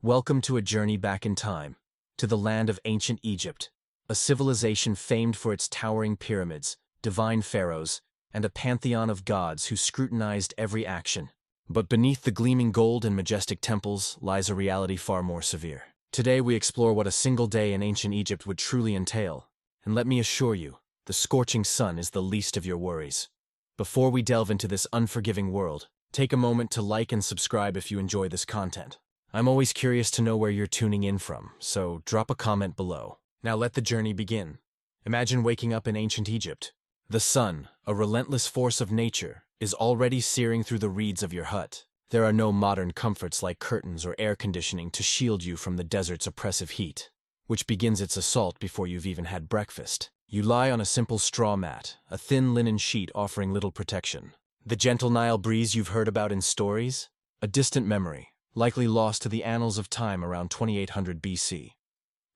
Welcome to a journey back in time, to the land of ancient Egypt, a civilization famed for its towering pyramids, divine pharaohs, and a pantheon of gods who scrutinized every action. But beneath the gleaming gold and majestic temples lies a reality far more severe. Today we explore what a single day in ancient Egypt would truly entail, and let me assure you, the scorching sun is the least of your worries. Before we delve into this unforgiving world, take a moment to like and subscribe if you enjoy this content. I'm always curious to know where you're tuning in from, so drop a comment below. Now let the journey begin. Imagine waking up in ancient Egypt. The sun, a relentless force of nature, is already searing through the reeds of your hut. There are no modern comforts like curtains or air conditioning to shield you from the desert's oppressive heat, which begins its assault before you've even had breakfast. You lie on a simple straw mat, a thin linen sheet offering little protection. The gentle Nile breeze you've heard about in stories? A distant memory, likely lost to the annals of time around 2800 BC.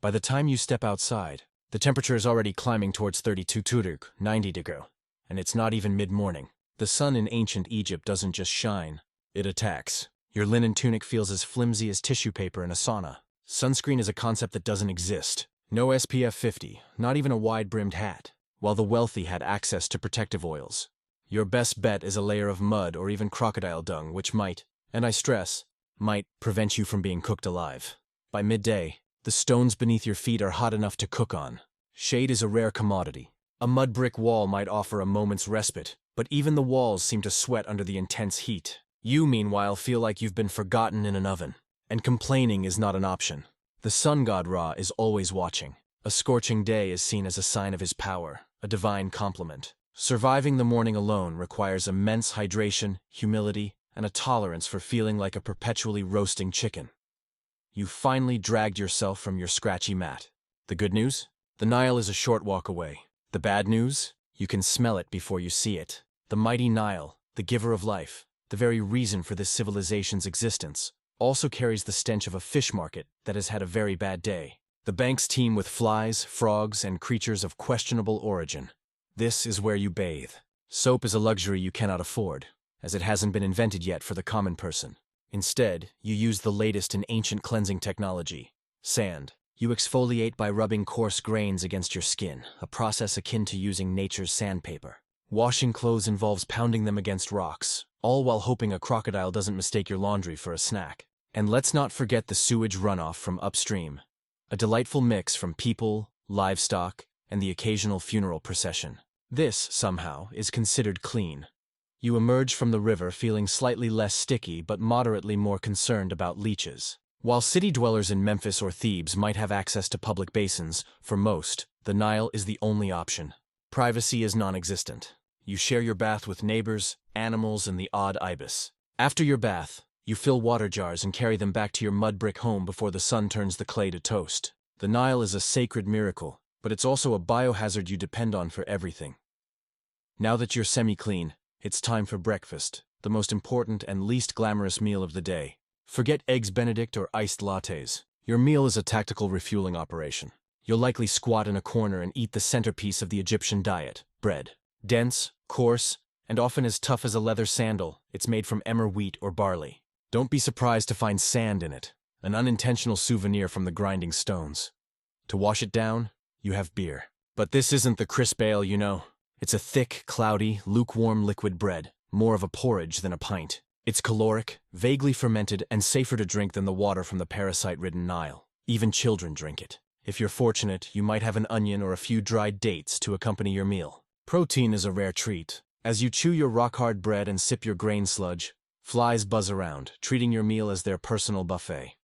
By the time you step outside, the temperature is already climbing towards 32 90 degrees, and it's not even mid-morning. The sun in ancient Egypt doesn't just shine, it attacks. Your linen tunic feels as flimsy as tissue paper in a sauna. Sunscreen is a concept that doesn't exist. No SPF 50, not even a wide-brimmed hat, while the wealthy had access to protective oils. Your best bet is a layer of mud or even crocodile dung, which might, and I stress, might prevent you from being cooked alive. By midday, the stones beneath your feet are hot enough to cook on. Shade is a rare commodity. A mud brick wall might offer a moment's respite, but even the walls seem to sweat under the intense heat. You, meanwhile, feel like you've been forgotten in an oven. And complaining is not an option. The sun god Ra is always watching. A scorching day is seen as a sign of his power, a divine compliment. Surviving the morning alone requires immense hydration, humility, and a tolerance for feeling like a perpetually roasting chicken. You finally dragged yourself from your scratchy mat. The good news? The Nile is a short walk away. The bad news? You can smell it before you see it. The mighty Nile, the giver of life, the very reason for this civilization's existence, also carries the stench of a fish market that has had a very bad day. The banks teem with flies, frogs, and creatures of questionable origin. This is where you bathe. Soap is a luxury you cannot afford, as it hasn't been invented yet for the common person. Instead, you use the latest in ancient cleansing technology, sand. You exfoliate by rubbing coarse grains against your skin, a process akin to using nature's sandpaper. Washing clothes involves pounding them against rocks, all while hoping a crocodile doesn't mistake your laundry for a snack. And let's not forget the sewage runoff from upstream, a delightful mix from people, livestock, and the occasional funeral procession. This, somehow, is considered clean. You emerge from the river feeling slightly less sticky but moderately more concerned about leeches. While city dwellers in Memphis or Thebes might have access to public basins, for most, the Nile is the only option. Privacy is non-existent. You share your bath with neighbors, animals, and the odd ibis. After your bath, you fill water jars and carry them back to your mud brick home before the sun turns the clay to toast. The Nile is a sacred miracle, but it's also a biohazard you depend on for everything. Now that you're semi-clean, it's time for breakfast, the most important and least glamorous meal of the day. Forget eggs Benedict or iced lattes. Your meal is a tactical refueling operation. You'll likely squat in a corner and eat the centerpiece of the Egyptian diet, bread. Dense, coarse, and often as tough as a leather sandal, it's made from emmer wheat or barley. Don't be surprised to find sand in it, an unintentional souvenir from the grinding stones. To wash it down, you have beer. But this isn't the crisp ale, you know. It's a thick, cloudy, lukewarm liquid bread, more of a porridge than a pint. It's caloric, vaguely fermented, and safer to drink than the water from the parasite-ridden Nile. Even children drink it. If you're fortunate, you might have an onion or a few dried dates to accompany your meal. Protein is a rare treat. As you chew your rock-hard bread and sip your grain sludge, flies buzz around, treating your meal as their personal buffet.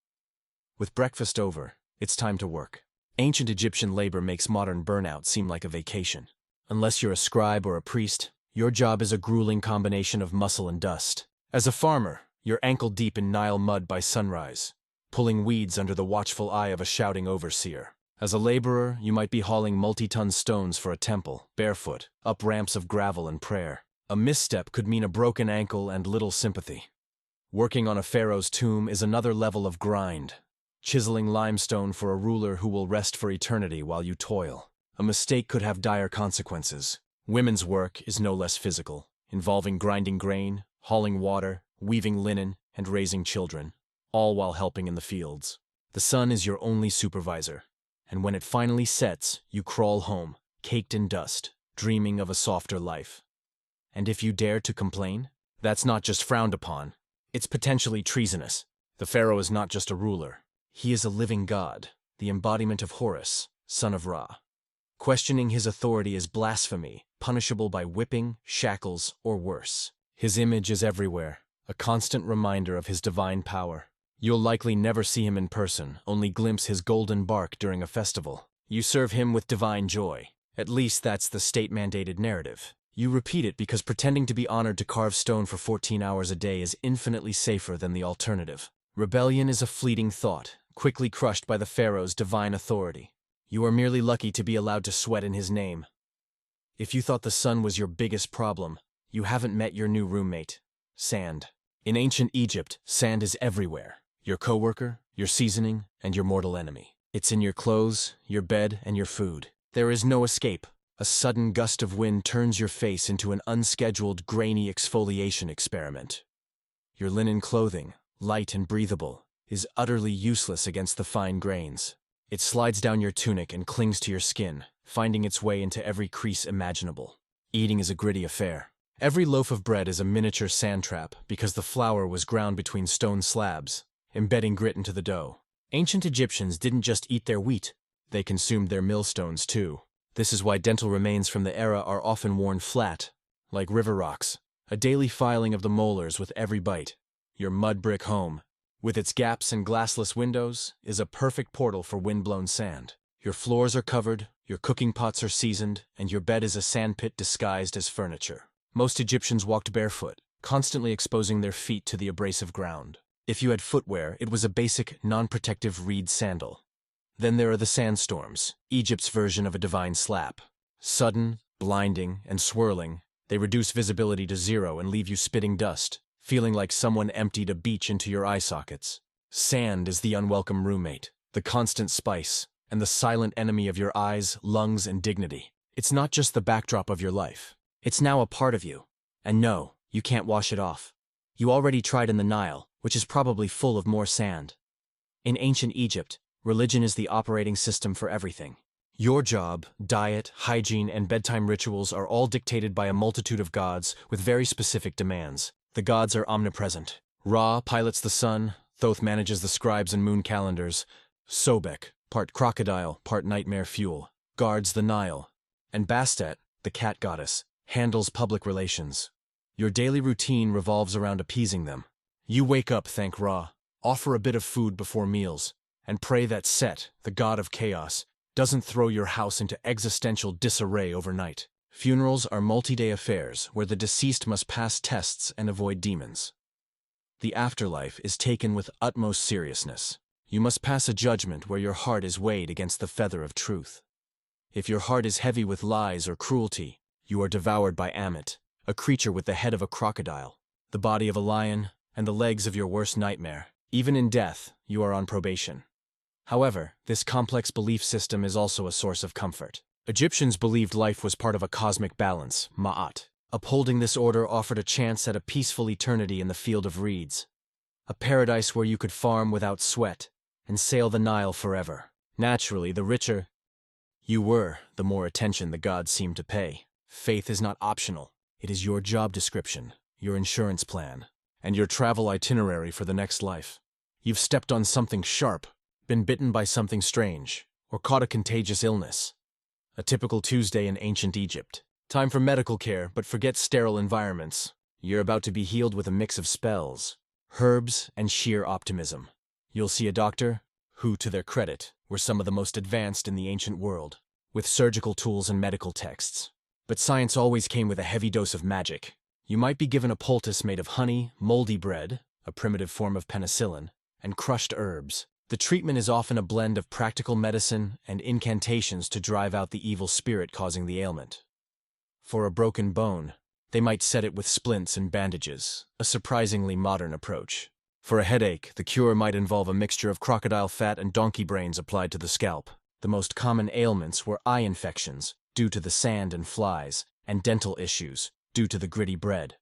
With breakfast over, it's time to work. Ancient Egyptian labor makes modern burnout seem like a vacation. Unless you're a scribe or a priest, your job is a grueling combination of muscle and dust. As a farmer, you're ankle-deep in Nile mud by sunrise, pulling weeds under the watchful eye of a shouting overseer. As a laborer, you might be hauling multi-ton stones for a temple, barefoot, up ramps of gravel and prayer. A misstep could mean a broken ankle and little sympathy. Working on a pharaoh's tomb is another level of grind, chiseling limestone for a ruler who will rest for eternity while you toil. A mistake could have dire consequences. Women's work is no less physical, involving grinding grain, hauling water, weaving linen, and raising children, all while helping in the fields. The sun is your only supervisor, and when it finally sets, you crawl home, caked in dust, dreaming of a softer life. And if you dare to complain, that's not just frowned upon, it's potentially treasonous. The pharaoh is not just a ruler. He is a living god, the embodiment of Horus, son of Ra. Questioning his authority is blasphemy, punishable by whipping, shackles, or worse. His image is everywhere, a constant reminder of his divine power. You'll likely never see him in person, only glimpse his golden bark during a festival. You serve him with divine joy. At least that's the state-mandated narrative. You repeat it because pretending to be honored to carve stone for 14 hours a day is infinitely safer than the alternative. Rebellion is a fleeting thought, quickly crushed by the pharaoh's divine authority. You are merely lucky to be allowed to sweat in his name. If you thought the sun was your biggest problem, you haven't met your new roommate, sand. In ancient Egypt, sand is everywhere. Your coworker, your seasoning, and your mortal enemy. It's in your clothes, your bed, and your food. There is no escape. A sudden gust of wind turns your face into an unscheduled, grainy exfoliation experiment. Your linen clothing, light and breathable, is utterly useless against the fine grains. It slides down your tunic and clings to your skin, finding its way into every crease imaginable. Eating is a gritty affair. Every loaf of bread is a miniature sand trap because the flour was ground between stone slabs, embedding grit into the dough. Ancient Egyptians didn't just eat their wheat, they consumed their millstones too. This is why dental remains from the era are often worn flat, like river rocks, a daily filing of the molars with every bite. Your mud brick home, with its gaps and glassless windows, is a perfect portal for wind-blown sand. Your floors are covered, your cooking pots are seasoned, and your bed is a sandpit disguised as furniture. Most Egyptians walked barefoot, constantly exposing their feet to the abrasive ground. If you had footwear, it was a basic, non-protective reed sandal. Then there are the sandstorms, Egypt's version of a divine slap. Sudden, blinding, and swirling, they reduce visibility to zero and leave you spitting dust, feeling like someone emptied a beach into your eye sockets. Sand is the unwelcome roommate, the constant spice, and the silent enemy of your eyes, lungs, and dignity. It's not just the backdrop of your life. It's now a part of you. And no, you can't wash it off. You already tried in the Nile, which is probably full of more sand. In ancient Egypt, religion is the operating system for everything. Your job, diet, hygiene, and bedtime rituals are all dictated by a multitude of gods with very specific demands. The gods are omnipresent. Ra pilots the sun, Thoth manages the scribes and moon calendars, Sobek, part crocodile, part nightmare fuel, guards the Nile, and Bastet, the cat goddess, handles public relations. Your daily routine revolves around appeasing them. You wake up, thank Ra, offer a bit of food before meals, and pray that Set, the god of chaos, doesn't throw your house into existential disarray overnight. Funerals are multi-day affairs where the deceased must pass tests and avoid demons. The afterlife is taken with utmost seriousness. You must pass a judgment where your heart is weighed against the feather of truth. If your heart is heavy with lies or cruelty, you are devoured by Ammit, a creature with the head of a crocodile, the body of a lion, and the legs of your worst nightmare. Even in death, you are on probation. However, this complex belief system is also a source of comfort. Egyptians believed life was part of a cosmic balance, ma'at. Upholding this order offered a chance at a peaceful eternity in the field of reeds. A paradise where you could farm without sweat and sail the Nile forever. Naturally, the richer you were, the more attention the gods seemed to pay. Faith is not optional. It is your job description, your insurance plan, and your travel itinerary for the next life. You've stepped on something sharp, been bitten by something strange, or caught a contagious illness. A typical Tuesday in ancient Egypt. Time for medical care, but forget sterile environments. You're about to be healed with a mix of spells, herbs, and sheer optimism. You'll see a doctor, who, to their credit, were some of the most advanced in the ancient world, with surgical tools and medical texts. But science always came with a heavy dose of magic. You might be given a poultice made of honey, moldy bread, a primitive form of penicillin, and crushed herbs. The treatment is often a blend of practical medicine and incantations to drive out the evil spirit causing the ailment. For a broken bone, they might set it with splints and bandages, a surprisingly modern approach. For a headache, the cure might involve a mixture of crocodile fat and donkey brains applied to the scalp. The most common ailments were eye infections, due to the sand and flies, and dental issues, due to the gritty bread.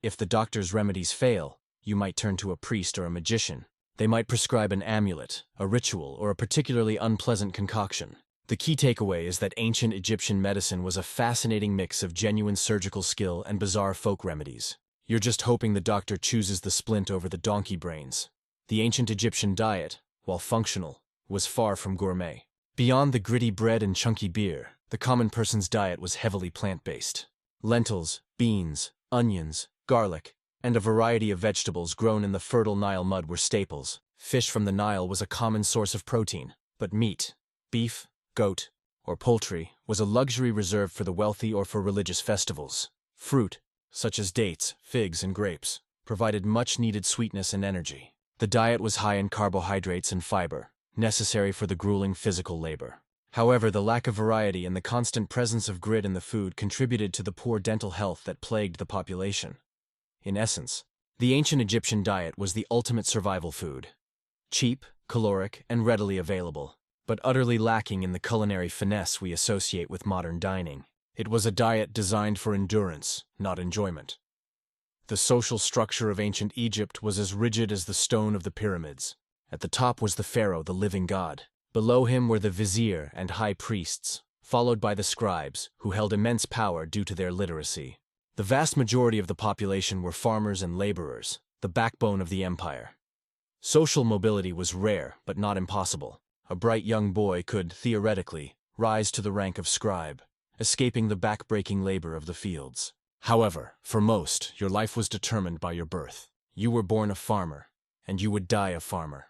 If the doctor's remedies fail, you might turn to a priest or a magician. They might prescribe an amulet, a ritual, or a particularly unpleasant concoction. The key takeaway is that ancient Egyptian medicine was a fascinating mix of genuine surgical skill and bizarre folk remedies. You're just hoping the doctor chooses the splint over the donkey brains. The ancient Egyptian diet, while functional, was far from gourmet. Beyond the gritty bread and chunky beer, the common person's diet was heavily plant-based. Lentils, beans, onions, garlic, and a variety of vegetables grown in the fertile Nile mud were staples. Fish from the Nile was a common source of protein, but meat, beef, goat, or poultry, was a luxury reserved for the wealthy or for religious festivals. Fruit, such as dates, figs, and grapes, provided much-needed sweetness and energy. The diet was high in carbohydrates and fiber, necessary for the grueling physical labor. However, the lack of variety and the constant presence of grit in the food contributed to the poor dental health that plagued the population. In essence, the ancient Egyptian diet was the ultimate survival food. Cheap, caloric, and readily available, but utterly lacking in the culinary finesse we associate with modern dining. It was a diet designed for endurance, not enjoyment. The social structure of ancient Egypt was as rigid as the stone of the pyramids. At the top was the pharaoh, the living god. Below him were the vizier and high priests, followed by the scribes, who held immense power due to their literacy. The vast majority of the population were farmers and laborers, the backbone of the empire. Social mobility was rare, but not impossible. A bright young boy could, theoretically, rise to the rank of scribe, escaping the back-breaking labor of the fields. However, for most, your life was determined by your birth. You were born a farmer, and you would die a farmer.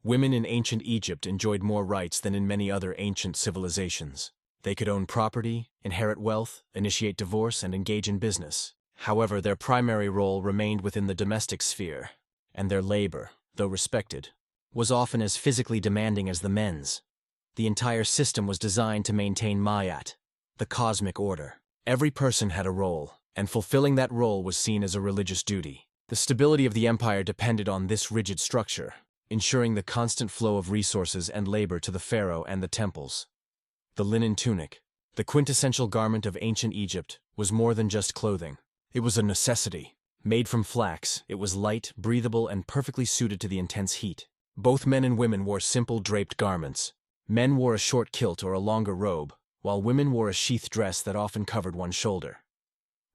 Women in ancient Egypt enjoyed more rights than in many other ancient civilizations. They could own property, inherit wealth, initiate divorce, and engage in business. However, their primary role remained within the domestic sphere, and their labor, though respected, was often as physically demanding as the men's. The entire system was designed to maintain Mayat, the cosmic order. Every person had a role, and fulfilling that role was seen as a religious duty. The stability of the empire depended on this rigid structure, ensuring the constant flow of resources and labor to the pharaoh and the temples. The linen tunic, the quintessential garment of ancient Egypt, was more than just clothing. It was a necessity. Made from flax, it was light, breathable, and perfectly suited to the intense heat. Both men and women wore simple draped garments. Men wore a short kilt or a longer robe, while women wore a sheath dress that often covered one shoulder.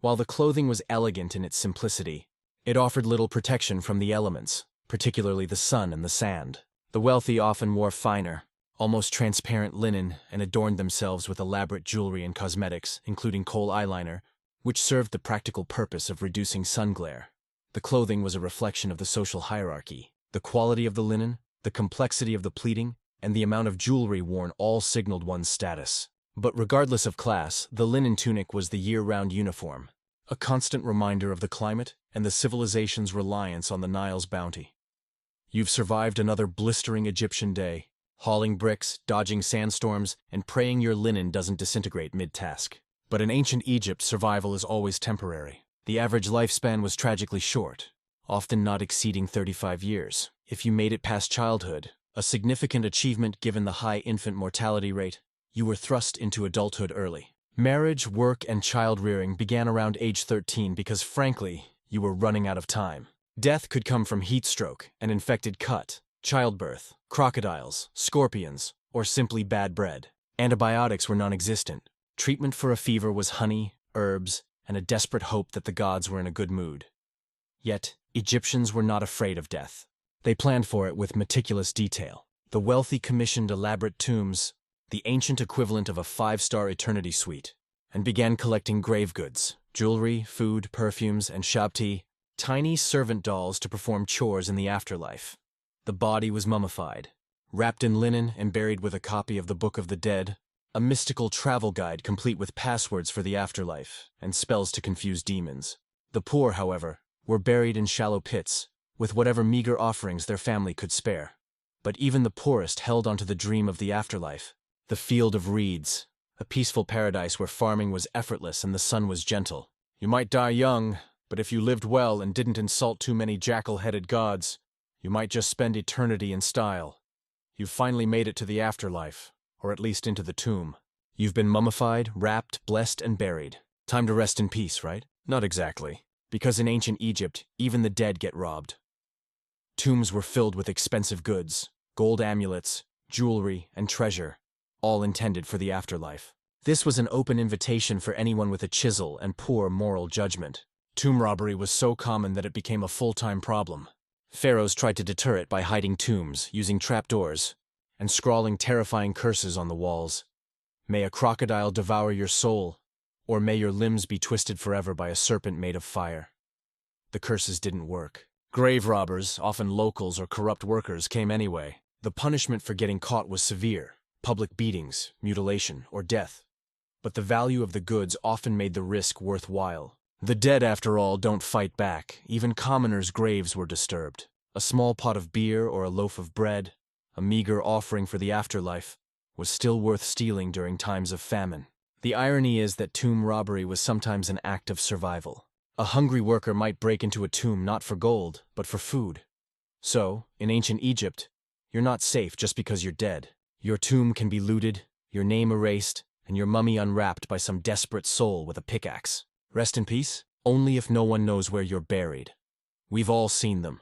While the clothing was elegant in its simplicity, it offered little protection from the elements, particularly the sun and the sand. The wealthy often wore finer, almost transparent linen and adorned themselves with elaborate jewelry and cosmetics, including kohl eyeliner, which served the practical purpose of reducing sun glare. The clothing was a reflection of the social hierarchy. The quality of the linen, the complexity of the pleating, and the amount of jewelry worn all signaled one's status. But regardless of class, the linen tunic was the year-round uniform, a constant reminder of the climate and the civilization's reliance on the Nile's bounty. You've survived another blistering Egyptian day, hauling bricks, dodging sandstorms, and praying your linen doesn't disintegrate mid-task. But in ancient Egypt, survival is always temporary. The average lifespan was tragically short, often not exceeding 35 years. If you made it past childhood, a significant achievement given the high infant mortality rate, you were thrust into adulthood early. Marriage, work, and child-rearing began around age 13 because, frankly, you were running out of time. Death could come from heat stroke, an infected cut, childbirth, crocodiles, scorpions, or simply bad bread. Antibiotics were non-existent. Treatment for a fever was honey, herbs, and a desperate hope that the gods were in a good mood. Yet, Egyptians were not afraid of death. They planned for it with meticulous detail. The wealthy commissioned elaborate tombs, the ancient equivalent of a 5-star eternity suite, and began collecting grave goods, jewelry, food, perfumes, and shabti, tiny servant dolls to perform chores in the afterlife. The body was mummified, wrapped in linen and buried with a copy of the Book of the Dead, a mystical travel guide complete with passwords for the afterlife and spells to confuse demons. The poor, however, were buried in shallow pits, with whatever meager offerings their family could spare. But even the poorest held onto the dream of the afterlife. The field of reeds, a peaceful paradise where farming was effortless and the sun was gentle. You might die young, but if you lived well and didn't insult too many jackal-headed gods, you might just spend eternity in style. You've finally made it to the afterlife, or at least into the tomb. You've been mummified, wrapped, blessed, and buried. Time to rest in peace, right? Not exactly. Because in ancient Egypt, even the dead get robbed. Tombs were filled with expensive goods, gold amulets, jewelry, and treasure, all intended for the afterlife. This was an open invitation for anyone with a chisel and poor moral judgment. Tomb robbery was so common that it became a full-time problem. Pharaohs tried to deter it by hiding tombs, using trapdoors, and scrawling terrifying curses on the walls. May a crocodile devour your soul, or may your limbs be twisted forever by a serpent made of fire. The curses didn't work. Grave robbers, often locals or corrupt workers, came anyway. The punishment for getting caught was severe: public beatings, mutilation, or death. But the value of the goods often made the risk worthwhile. The dead, after all, don't fight back. Even commoners' graves were disturbed. A small pot of beer or a loaf of bread, a meager offering for the afterlife, was still worth stealing during times of famine. The irony is that tomb robbery was sometimes an act of survival. A hungry worker might break into a tomb not for gold, but for food. So, in ancient Egypt, you're not safe just because you're dead. Your tomb can be looted, your name erased, and your mummy unwrapped by some desperate soul with a pickaxe. Rest in peace? Only if no one knows where you're buried. We've all seen them.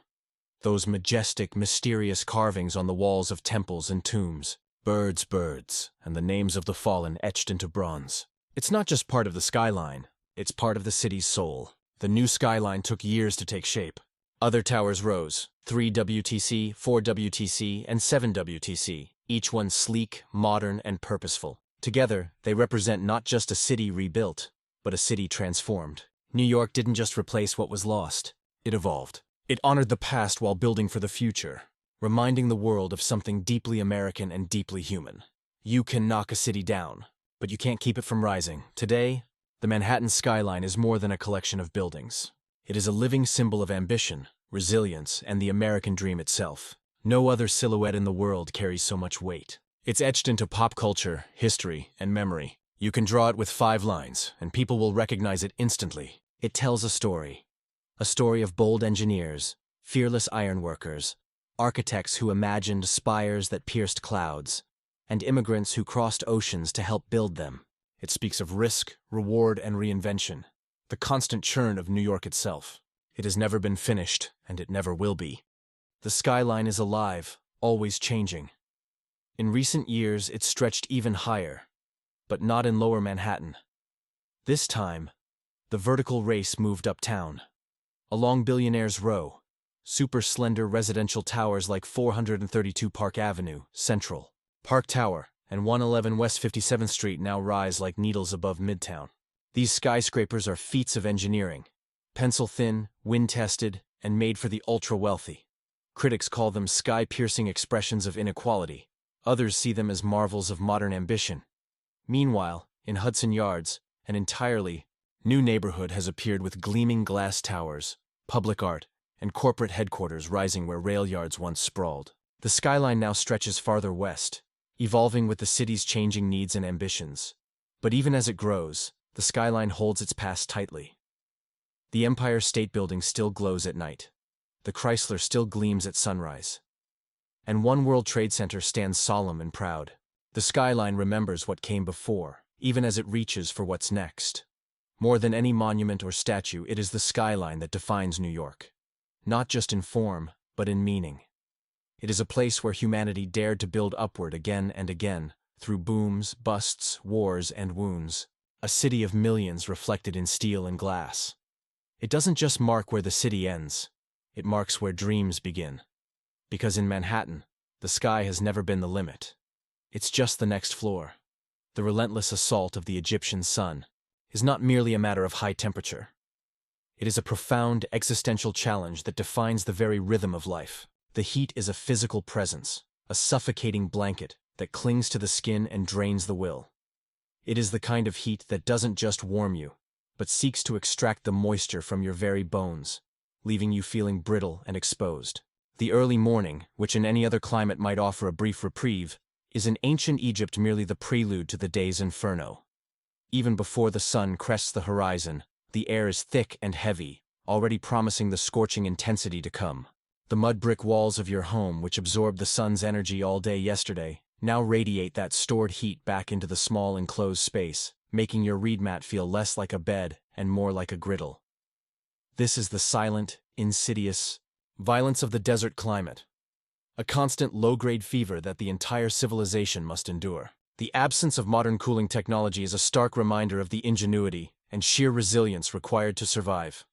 Those majestic, mysterious carvings on the walls of temples and tombs. Birds, and the names of the fallen etched into bronze. It's not just part of the skyline, it's part of the city's soul. The new skyline took years to take shape. Other towers rose, 3 WTC, 4 WTC, and 7 WTC, each one sleek, modern, and purposeful. Together, they represent not just a city rebuilt, but a city transformed. New York didn't just replace what was lost, it evolved. It honored the past while building for the future, reminding the world of something deeply American and deeply human. You can knock a city down, but you can't keep it from rising. Today, the Manhattan skyline is more than a collection of buildings. It is a living symbol of ambition, resilience, and the American dream itself. No other silhouette in the world carries so much weight. It's etched into pop culture, history, and memory. You can draw it with 5 lines, and people will recognize it instantly. It tells a story of bold engineers, fearless ironworkers, architects who imagined spires that pierced clouds, and immigrants who crossed oceans to help build them. It speaks of risk, reward, and reinvention, the constant churn of New York itself. It has never been finished, and it never will be. The skyline is alive, always changing. In recent years, it's stretched even higher, but not in Lower Manhattan. This time, the vertical race moved uptown. Along Billionaire's Row, super slender residential towers like 432 Park Avenue, Central, Park Tower, and 111 West 57th Street now rise like needles above Midtown. These skyscrapers are feats of engineering, pencil-thin, wind-tested, and made for the ultra-wealthy. Critics call them sky-piercing expressions of inequality. Others see them as marvels of modern ambition. Meanwhile, in Hudson Yards, an entirely new neighborhood has appeared with gleaming glass towers, public art, and corporate headquarters rising where rail yards once sprawled. The skyline now stretches farther west, evolving with the city's changing needs and ambitions. But even as it grows, the skyline holds its past tightly. The Empire State Building still glows at night. The Chrysler still gleams at sunrise. And One World Trade Center stands solemn and proud. The skyline remembers what came before, even as it reaches for what's next. More than any monument or statue, it is the skyline that defines New York. Not just in form, but in meaning. It is a place where humanity dared to build upward again and again, through booms, busts, wars, and wounds. A city of millions reflected in steel and glass. It doesn't just mark where the city ends, it marks where dreams begin. Because in Manhattan, the sky has never been the limit. It's just the next floor. The relentless assault of the Egyptian sun is not merely a matter of high temperature. It is a profound existential challenge that defines the very rhythm of life. The heat is a physical presence, a suffocating blanket that clings to the skin and drains the will. It is the kind of heat that doesn't just warm you, but seeks to extract the moisture from your very bones, leaving you feeling brittle and exposed. The early morning, which in any other climate might offer a brief reprieve, is in ancient Egypt merely the prelude to the day's inferno. Even before the sun crests the horizon, the air is thick and heavy, already promising the scorching intensity to come. The mud brick walls of your home, which absorbed the sun's energy all day yesterday, now radiate that stored heat back into the small enclosed space, making your reed mat feel less like a bed and more like a griddle. This is the silent, insidious violence of the desert climate, a constant low-grade fever that the entire civilization must endure. The absence of modern cooling technology is a stark reminder of the ingenuity and sheer resilience required to survive.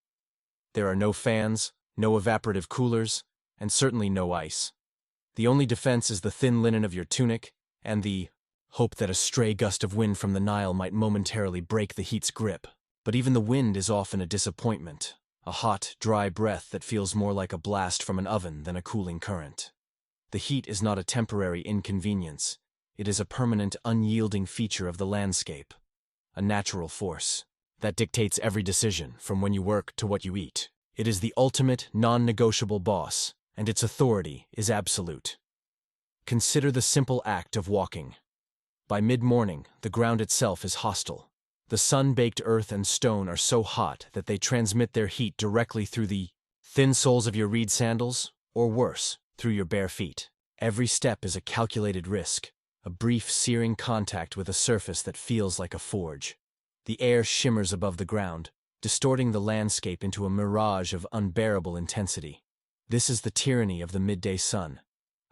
There are no fans, no evaporative coolers, and certainly no ice. The only defense is the thin linen of your tunic and the hope that a stray gust of wind from the Nile might momentarily break the heat's grip. But even the wind is often a disappointment, a hot, dry breath that feels more like a blast from an oven than a cooling current. The heat is not a temporary inconvenience. It is a permanent, unyielding feature of the landscape, a natural force that dictates every decision, from when you work to what you eat. It is the ultimate, non-negotiable boss, and its authority is absolute. Consider the simple act of walking. By mid-morning, the ground itself is hostile. The sun-baked earth and stone are so hot that they transmit their heat directly through the thin soles of your reed sandals, or worse, through your bare feet. Every step is a calculated risk, a brief searing contact with a surface that feels like a forge. The air shimmers above the ground, distorting the landscape into a mirage of unbearable intensity. This is the tyranny of the midday sun,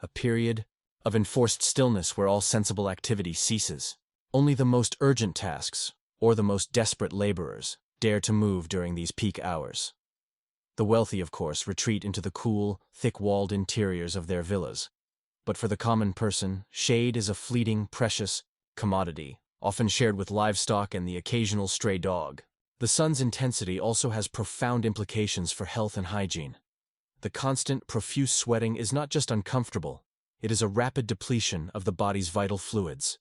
a period of enforced stillness where all sensible activity ceases. Only the most urgent tasks, or the most desperate laborers, dare to move during these peak hours. The wealthy, of course, retreat into the cool, thick-walled interiors of their villas. But for the common person, shade is a fleeting, precious commodity, often shared with livestock and the occasional stray dog. The sun's intensity also has profound implications for health and hygiene. The constant, profuse sweating is not just uncomfortable, it is a rapid depletion of the body's vital fluids.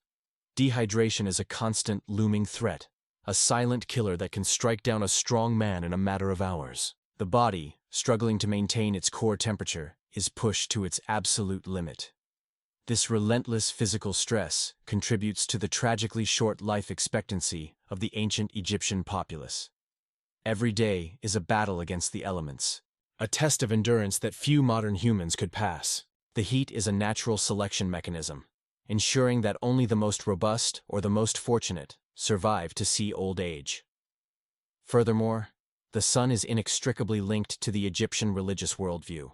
Dehydration is a constant, looming threat, a silent killer that can strike down a strong man in a matter of hours. The body, struggling to maintain its core temperature, is pushed to its absolute limit. This relentless physical stress contributes to the tragically short life expectancy of the ancient Egyptian populace. Every day is a battle against the elements, a test of endurance that few modern humans could pass. The heat is a natural selection mechanism, ensuring that only the most robust or the most fortunate survive to see old age. Furthermore, the sun is inextricably linked to the Egyptian religious worldview.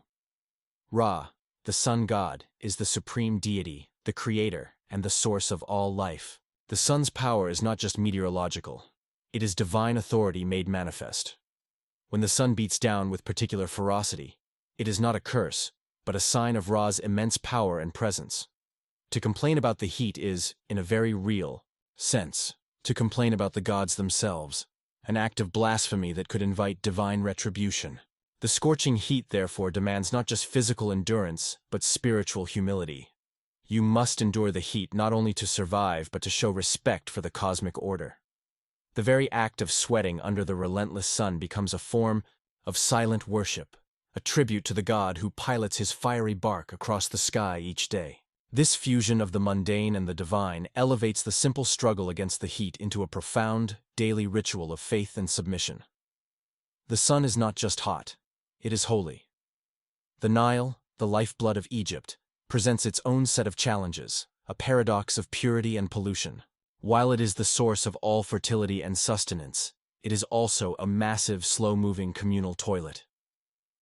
Ra, the sun god, is the supreme deity, the creator, and the source of all life. The sun's power is not just meteorological. It is divine authority made manifest. When the sun beats down with particular ferocity, it is not a curse, but a sign of Ra's immense power and presence. To complain about the heat is, in a very real sense, to complain about the gods themselves, an act of blasphemy that could invite divine retribution. The scorching heat, therefore, demands not just physical endurance, but spiritual humility. You must endure the heat not only to survive, but to show respect for the cosmic order. The very act of sweating under the relentless sun becomes a form of silent worship, a tribute to the god who pilots his fiery bark across the sky each day. This fusion of the mundane and the divine elevates the simple struggle against the heat into a profound, daily ritual of faith and submission. The sun is not just hot, it is holy. The Nile, the lifeblood of Egypt, presents its own set of challenges, a paradox of purity and pollution. While it is the source of all fertility and sustenance, it is also a massive, slow-moving communal toilet.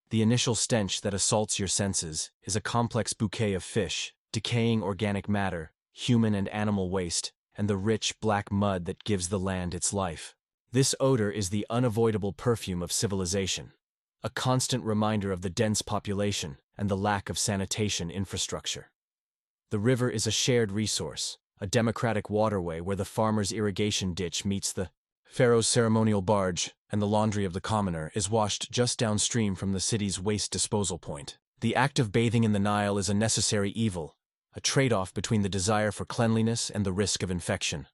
The initial stench that assaults your senses is a complex bouquet of fish, decaying organic matter, human and animal waste, and the rich, black mud that gives the land its life. This odor is the unavoidable perfume of civilization, a constant reminder of the dense population and the lack of sanitation infrastructure. The river is a shared resource, a democratic waterway where the farmer's irrigation ditch meets the Pharaoh's ceremonial barge, and the laundry of the commoner is washed just downstream from the city's waste disposal point. The act of bathing in the Nile is a necessary evil, a trade-off between the desire for cleanliness and the risk of infection.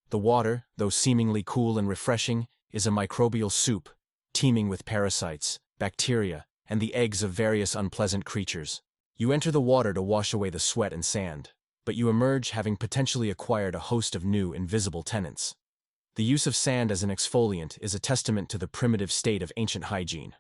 The water, though seemingly cool and refreshing, is a microbial soup, teeming with parasites, bacteria, and the eggs of various unpleasant creatures. You enter the water to wash away the sweat and sand, but you emerge having potentially acquired a host of new, invisible tenants. The use of sand as an exfoliant is a testament to the primitive state of ancient hygiene.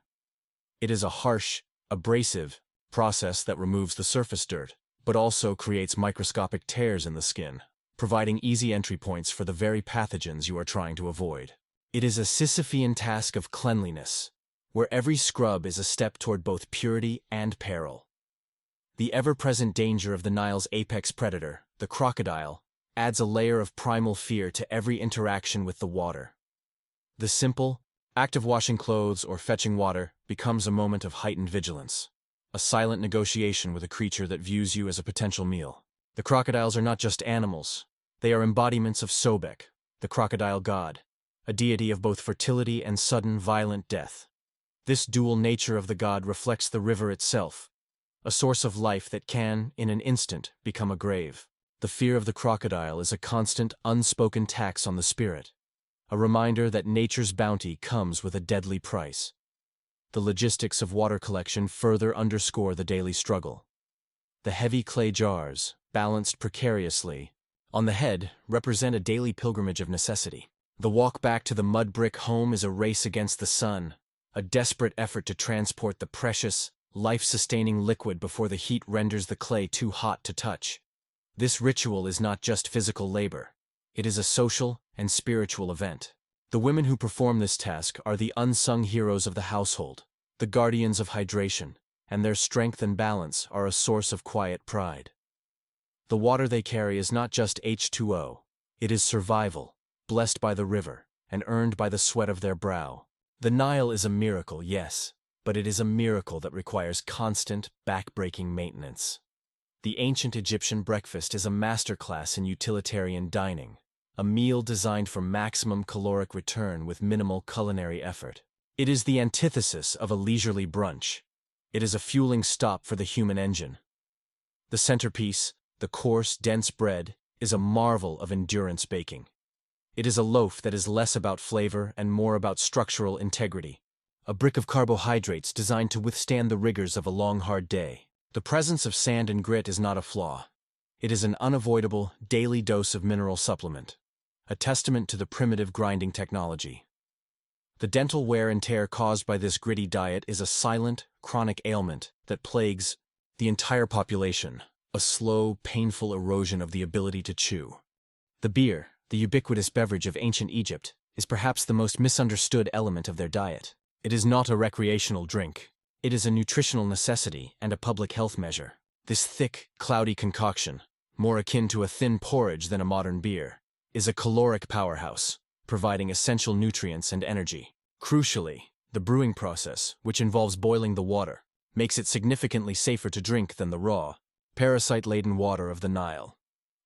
It is a harsh, abrasive process that removes the surface dirt, but also creates microscopic tears in the skin, providing easy entry points for the very pathogens you are trying to avoid. It is a Sisyphean task of cleanliness, where every scrub is a step toward both purity and peril. The ever-present danger of the Nile's apex predator, the crocodile, adds a layer of primal fear to every interaction with the water. The simple act of washing clothes or fetching water becomes a moment of heightened vigilance, a silent negotiation with a creature that views you as a potential meal. The crocodiles are not just animals, they are embodiments of Sobek, the crocodile god, a deity of both fertility and sudden violent death. This dual nature of the god reflects the river itself, a source of life that can, in an instant, become a grave. The fear of the crocodile is a constant, unspoken tax on the spirit, a reminder that nature's bounty comes with a deadly price. The logistics of water collection further underscore the daily struggle. The heavy clay jars, balanced precariously on the head, represent a daily pilgrimage of necessity. The walk back to the mud brick home is a race against the sun, a desperate effort to transport the precious, life-sustaining liquid before the heat renders the clay too hot to touch. This ritual is not just physical labor. It is a social and spiritual event. The women who perform this task are the unsung heroes of the household, the guardians of hydration, and their strength and balance are a source of quiet pride. The water they carry is not just H2O, it is survival, blessed by the river, and earned by the sweat of their brow. The Nile is a miracle, yes, but it is a miracle that requires constant, back-breaking maintenance. The ancient Egyptian breakfast is a masterclass in utilitarian dining, a meal designed for maximum caloric return with minimal culinary effort. It is the antithesis of a leisurely brunch. It is a fueling stop for the human engine. The centerpiece, the coarse, dense bread, is a marvel of endurance baking. It is a loaf that is less about flavor and more about structural integrity, a brick of carbohydrates designed to withstand the rigors of a long, hard day. The presence of sand and grit is not a flaw. It is an unavoidable, daily dose of mineral supplement, a testament to the primitive grinding technology. The dental wear and tear caused by this gritty diet is a silent, chronic ailment that plagues the entire population, a slow, painful erosion of the ability to chew. The beer, the ubiquitous beverage of ancient Egypt, is perhaps the most misunderstood element of their diet. It is not a recreational drink. It is a nutritional necessity and a public health measure. This thick, cloudy concoction, more akin to a thin porridge than a modern beer, is a caloric powerhouse, providing essential nutrients and energy. Crucially, the brewing process, which involves boiling the water, makes it significantly safer to drink than the raw, parasite-laden water of the Nile.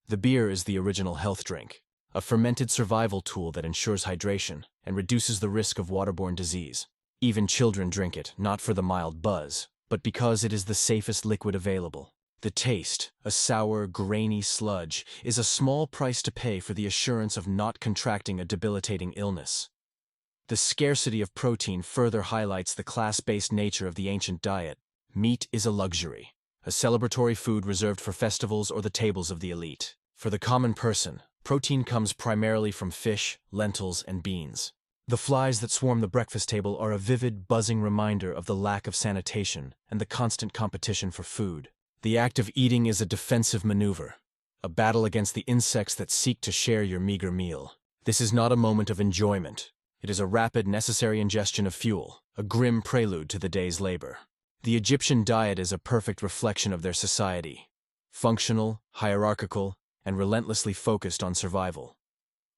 The beer is the original health drink, a fermented survival tool that ensures hydration and reduces the risk of waterborne disease. Even children drink it, not for the mild buzz, but because it is the safest liquid available. The taste, a sour, grainy sludge, is a small price to pay for the assurance of not contracting a debilitating illness. The scarcity of protein further highlights the class-based nature of the ancient diet. Meat is a luxury, a celebratory food reserved for festivals or the tables of the elite. For the common person, protein comes primarily from fish, lentils, and beans. The flies that swarm the breakfast table are a vivid, buzzing reminder of the lack of sanitation and the constant competition for food. The act of eating is a defensive maneuver, a battle against the insects that seek to share your meager meal. This is not a moment of enjoyment. It is a rapid, necessary ingestion of fuel, a grim prelude to the day's labor. The Egyptian diet is a perfect reflection of their society, functional, hierarchical, and relentlessly focused on survival.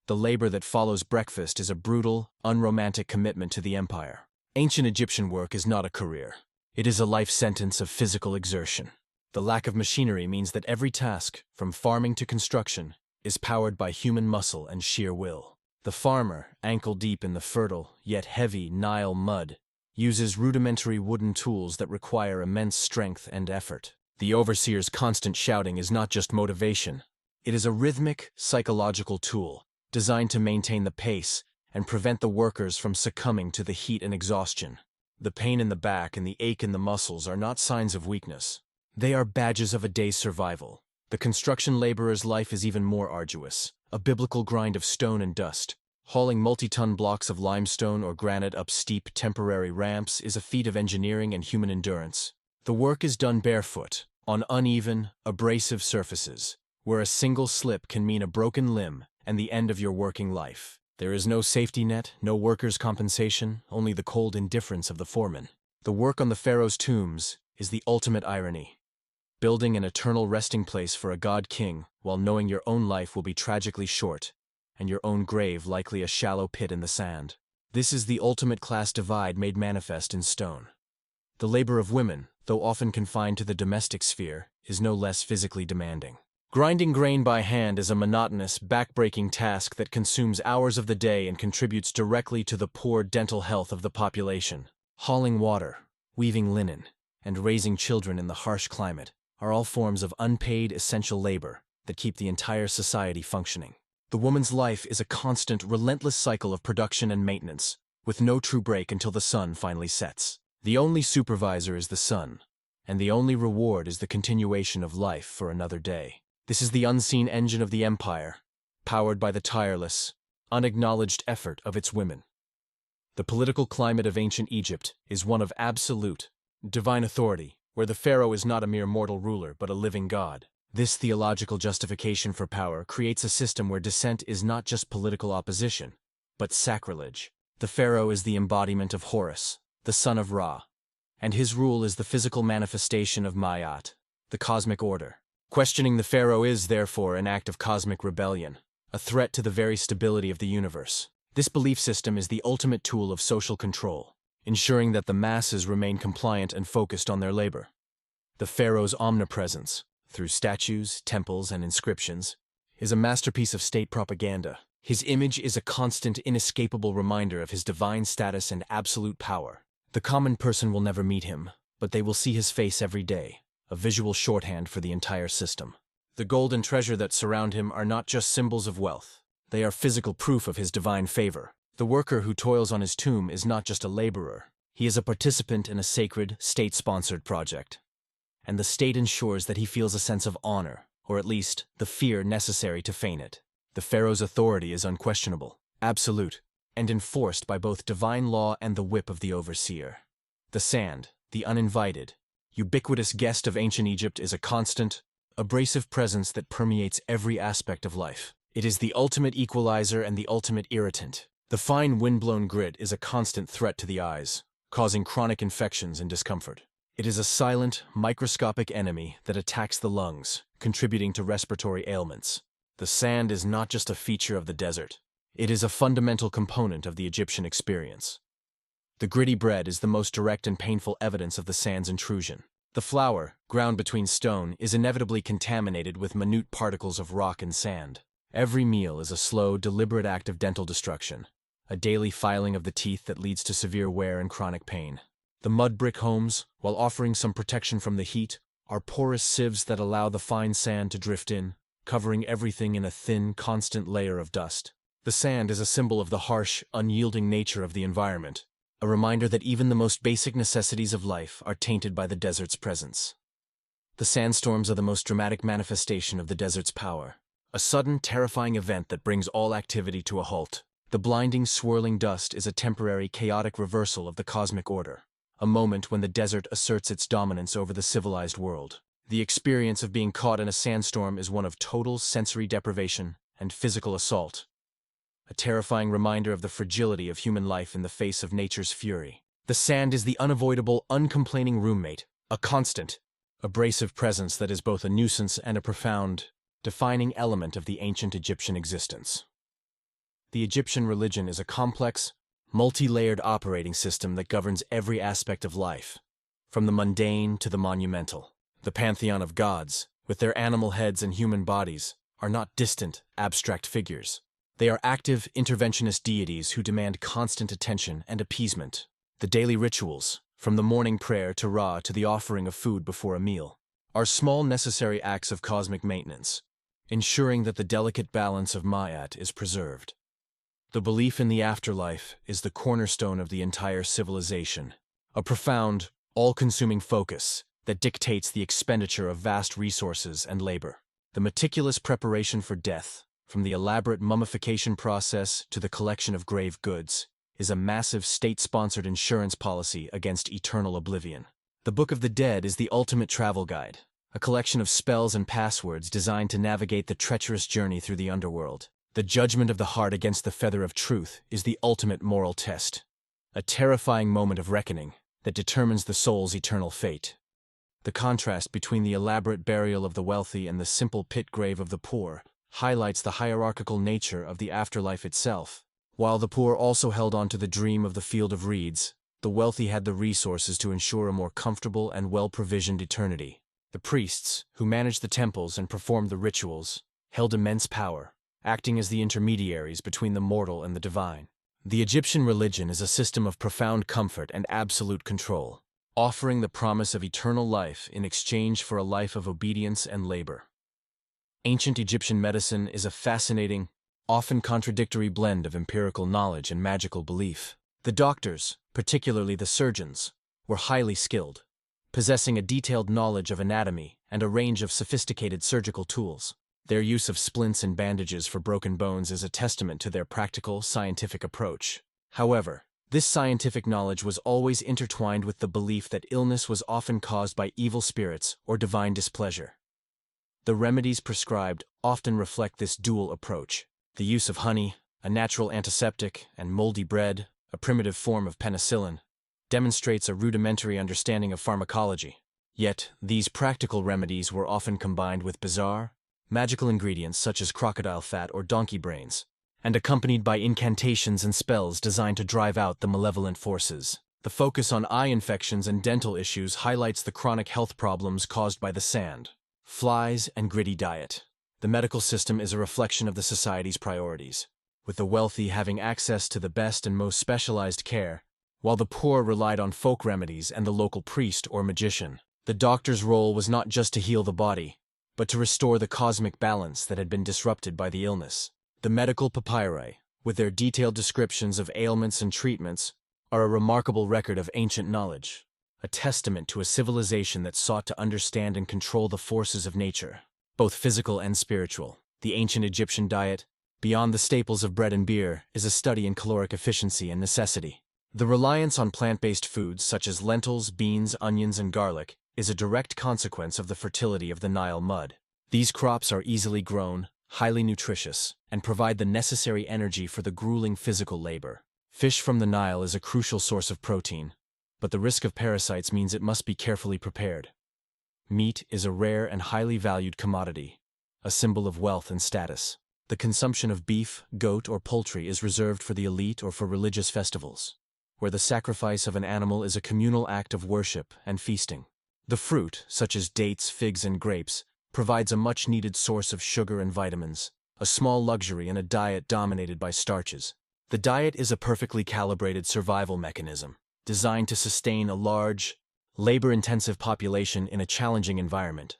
The labor that follows breakfast is a brutal, unromantic commitment to the empire. Ancient Egyptian work is not a career. It is a life sentence of physical exertion. The lack of machinery means that every task, from farming to construction, is powered by human muscle and sheer will. The farmer, ankle-deep in the fertile, yet heavy, Nile mud, uses rudimentary wooden tools that require immense strength and effort. The overseer's constant shouting is not just motivation. It is a rhythmic, psychological tool, designed to maintain the pace and prevent the workers from succumbing to the heat and exhaustion. The pain in the back and the ache in the muscles are not signs of weakness. They are badges of a day's survival. The construction laborer's life is even more arduous, a biblical grind of stone and dust. Hauling multi-ton blocks of limestone or granite up steep, temporary ramps is a feat of engineering and human endurance. The work is done barefoot, on uneven, abrasive surfaces, where a single slip can mean a broken limb and the end of your working life. There is no safety net, no workers' compensation, only the cold indifference of the foreman. The work on the Pharaohs' tombs is the ultimate irony. Building an eternal resting place for a god-king while knowing your own life will be tragically short, and your own grave likely a shallow pit in the sand. This is the ultimate class divide made manifest in stone. The labor of women, though often confined to the domestic sphere, is no less physically demanding. Grinding grain by hand is a monotonous, back-breaking task that consumes hours of the day and contributes directly to the poor dental health of the population. Hauling water, weaving linen, and raising children in the harsh climate are all forms of unpaid essential labor that keep the entire society functioning. The woman's life is a constant, relentless cycle of production and maintenance, with no true break until the sun finally sets. The only supervisor is the sun, and the only reward is the continuation of life for another day. This is the unseen engine of the empire, powered by the tireless, unacknowledged effort of its women. The political climate of ancient Egypt is one of absolute, divine authority, where the pharaoh is not a mere mortal ruler but a living god. This theological justification for power creates a system where dissent is not just political opposition, but sacrilege. The pharaoh is the embodiment of Horus, the son of Ra, and his rule is the physical manifestation of Ma'at, the cosmic order. Questioning the pharaoh is, therefore, an act of cosmic rebellion, a threat to the very stability of the universe. This belief system is the ultimate tool of social control, ensuring that the masses remain compliant and focused on their labor. The pharaoh's omnipresence, through statues, temples, and inscriptions, is a masterpiece of state propaganda. His image is a constant, inescapable reminder of his divine status and absolute power. The common person will never meet him, but they will see his face every day, a visual shorthand for the entire system. The gold and treasure that surround him are not just symbols of wealth. They are physical proof of his divine favor. The worker who toils on his tomb is not just a laborer. He is a participant in a sacred, state-sponsored project. And the state ensures that he feels a sense of honor, or at least the fear necessary to feign it. The pharaoh's authority is unquestionable, absolute, and enforced by both divine law and the whip of the overseer. The sand, the uninvited, ubiquitous guest of ancient Egypt, is a constant, abrasive presence that permeates every aspect of life. It is the ultimate equalizer and the ultimate irritant. The fine wind-blown grit is a constant threat to the eyes, causing chronic infections and discomfort. It is a silent, microscopic enemy that attacks the lungs, contributing to respiratory ailments. The sand is not just a feature of the desert. It is a fundamental component of the Egyptian experience. The gritty bread is the most direct and painful evidence of the sand's intrusion. The flour, ground between stone, is inevitably contaminated with minute particles of rock and sand. Every meal is a slow, deliberate act of dental destruction, a daily filing of the teeth that leads to severe wear and chronic pain. The mud brick homes, while offering some protection from the heat, are porous sieves that allow the fine sand to drift in, covering everything in a thin, constant layer of dust. The sand is a symbol of the harsh, unyielding nature of the environment, a reminder that even the most basic necessities of life are tainted by the desert's presence. The sandstorms are the most dramatic manifestation of the desert's power, a sudden, terrifying event that brings all activity to a halt. The blinding, swirling dust is a temporary, chaotic reversal of the cosmic order, a moment when the desert asserts its dominance over the civilized world. The experience of being caught in a sandstorm is one of total sensory deprivation and physical assault, a terrifying reminder of the fragility of human life in the face of nature's fury. The sand is the unavoidable, uncomplaining roommate, a constant, abrasive presence that is both a nuisance and a profound, defining element of the ancient Egyptian existence. The Egyptian religion is a complex, multi-layered operating system that governs every aspect of life, from the mundane to the monumental. The pantheon of gods, with their animal heads and human bodies, are not distant, abstract figures. They are active, interventionist deities who demand constant attention and appeasement. The daily rituals, from the morning prayer to Ra to the offering of food before a meal, are small necessary acts of cosmic maintenance, ensuring that the delicate balance of Ma'at is preserved. The belief in the afterlife is the cornerstone of the entire civilization, a profound, all-consuming focus that dictates the expenditure of vast resources and labor. The meticulous preparation for death, from the elaborate mummification process to the collection of grave goods, is a massive state-sponsored insurance policy against eternal oblivion. The Book of the Dead is the ultimate travel guide, a collection of spells and passwords designed to navigate the treacherous journey through the underworld. The judgment of the heart against the feather of truth is the ultimate moral test, a terrifying moment of reckoning that determines the soul's eternal fate. The contrast between the elaborate burial of the wealthy and the simple pit grave of the poor highlights the hierarchical nature of the afterlife itself. While the poor also held on to the dream of the field of reeds, the wealthy had the resources to ensure a more comfortable and well-provisioned eternity. The priests, who managed the temples and performed the rituals, held immense power, acting as the intermediaries between the mortal and the divine. The Egyptian religion is a system of profound comfort and absolute control, offering the promise of eternal life in exchange for a life of obedience and labor. Ancient Egyptian medicine is a fascinating, often contradictory blend of empirical knowledge and magical belief. The doctors, particularly the surgeons, were highly skilled, possessing a detailed knowledge of anatomy and a range of sophisticated surgical tools. Their use of splints and bandages for broken bones is a testament to their practical, scientific approach. However, this scientific knowledge was always intertwined with the belief that illness was often caused by evil spirits or divine displeasure. The remedies prescribed often reflect this dual approach. The use of honey, a natural antiseptic, and moldy bread, a primitive form of penicillin, demonstrates a rudimentary understanding of pharmacology. Yet, these practical remedies were often combined with bizarre, magical ingredients such as crocodile fat or donkey brains, and accompanied by incantations and spells designed to drive out the malevolent forces. The focus on eye infections and dental issues highlights the chronic health problems caused by the sand, flies, and gritty diet. The medical system is a reflection of the society's priorities, with the wealthy having access to the best and most specialized care, while the poor relied on folk remedies and the local priest or magician. The doctor's role was not just to heal the body, but to restore the cosmic balance that had been disrupted by the illness. The medical papyri, with their detailed descriptions of ailments and treatments, are a remarkable record of ancient knowledge, a testament to a civilization that sought to understand and control the forces of nature, both physical and spiritual. The ancient Egyptian diet, beyond the staples of bread and beer, is a study in caloric efficiency and necessity. The reliance on plant-based foods such as lentils, beans, onions, and garlic is a direct consequence of the fertility of the Nile mud. These crops are easily grown, highly nutritious, and provide the necessary energy for the grueling physical labor. Fish from the Nile is a crucial source of protein, but the risk of parasites means it must be carefully prepared. Meat is a rare and highly valued commodity, a symbol of wealth and status. The consumption of beef, goat, or poultry is reserved for the elite or for religious festivals, where the sacrifice of an animal is a communal act of worship and feasting. The fruit, such as dates, figs, and grapes, provides a much-needed source of sugar and vitamins, a small luxury in a diet dominated by starches. The diet is a perfectly calibrated survival mechanism, designed to sustain a large, labor-intensive population in a challenging environment.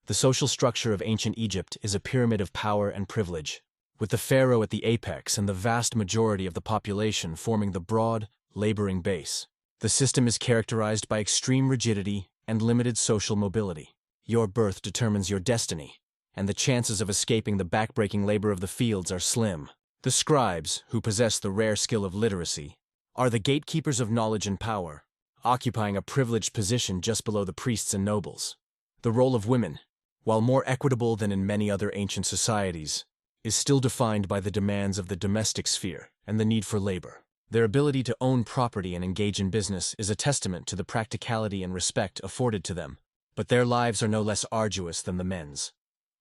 The social structure of ancient Egypt is a pyramid of power and privilege, with the pharaoh at the apex and the vast majority of the population forming the broad, laboring base. The system is characterized by extreme rigidity and limited social mobility. Your birth determines your destiny, and the chances of escaping the backbreaking labor of the fields are slim. The scribes, who possess the rare skill of literacy, are the gatekeepers of knowledge and power, occupying a privileged position just below the priests and nobles. The role of women, while more equitable than in many other ancient societies, is still defined by the demands of the domestic sphere and the need for labor. Their ability to own property and engage in business is a testament to the practicality and respect afforded to them, but their lives are no less arduous than the men's.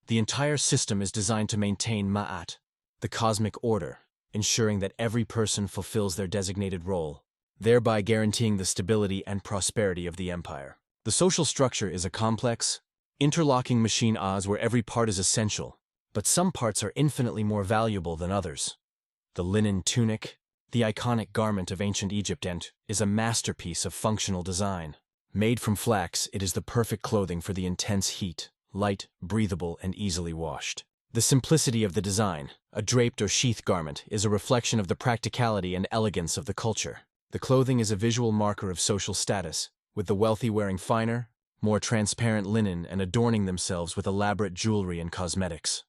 The entire system is designed to maintain ma'at, the cosmic order, ensuring that every person fulfills their designated role, thereby guaranteeing the stability and prosperity of the empire. The social structure is a complex, interlocking machine where every part is essential, but some parts are infinitely more valuable than others. The linen tunic, the iconic garment of ancient Egypt, is a masterpiece of functional design. Made from flax, it is the perfect clothing for the intense heat, light, breathable, and easily washed. The simplicity of the design, a draped or sheath garment, is a reflection of the practicality and elegance of the culture. The clothing is a visual marker of social status, with the wealthy wearing finer, more transparent linen and adorning themselves with elaborate jewelry and cosmetics.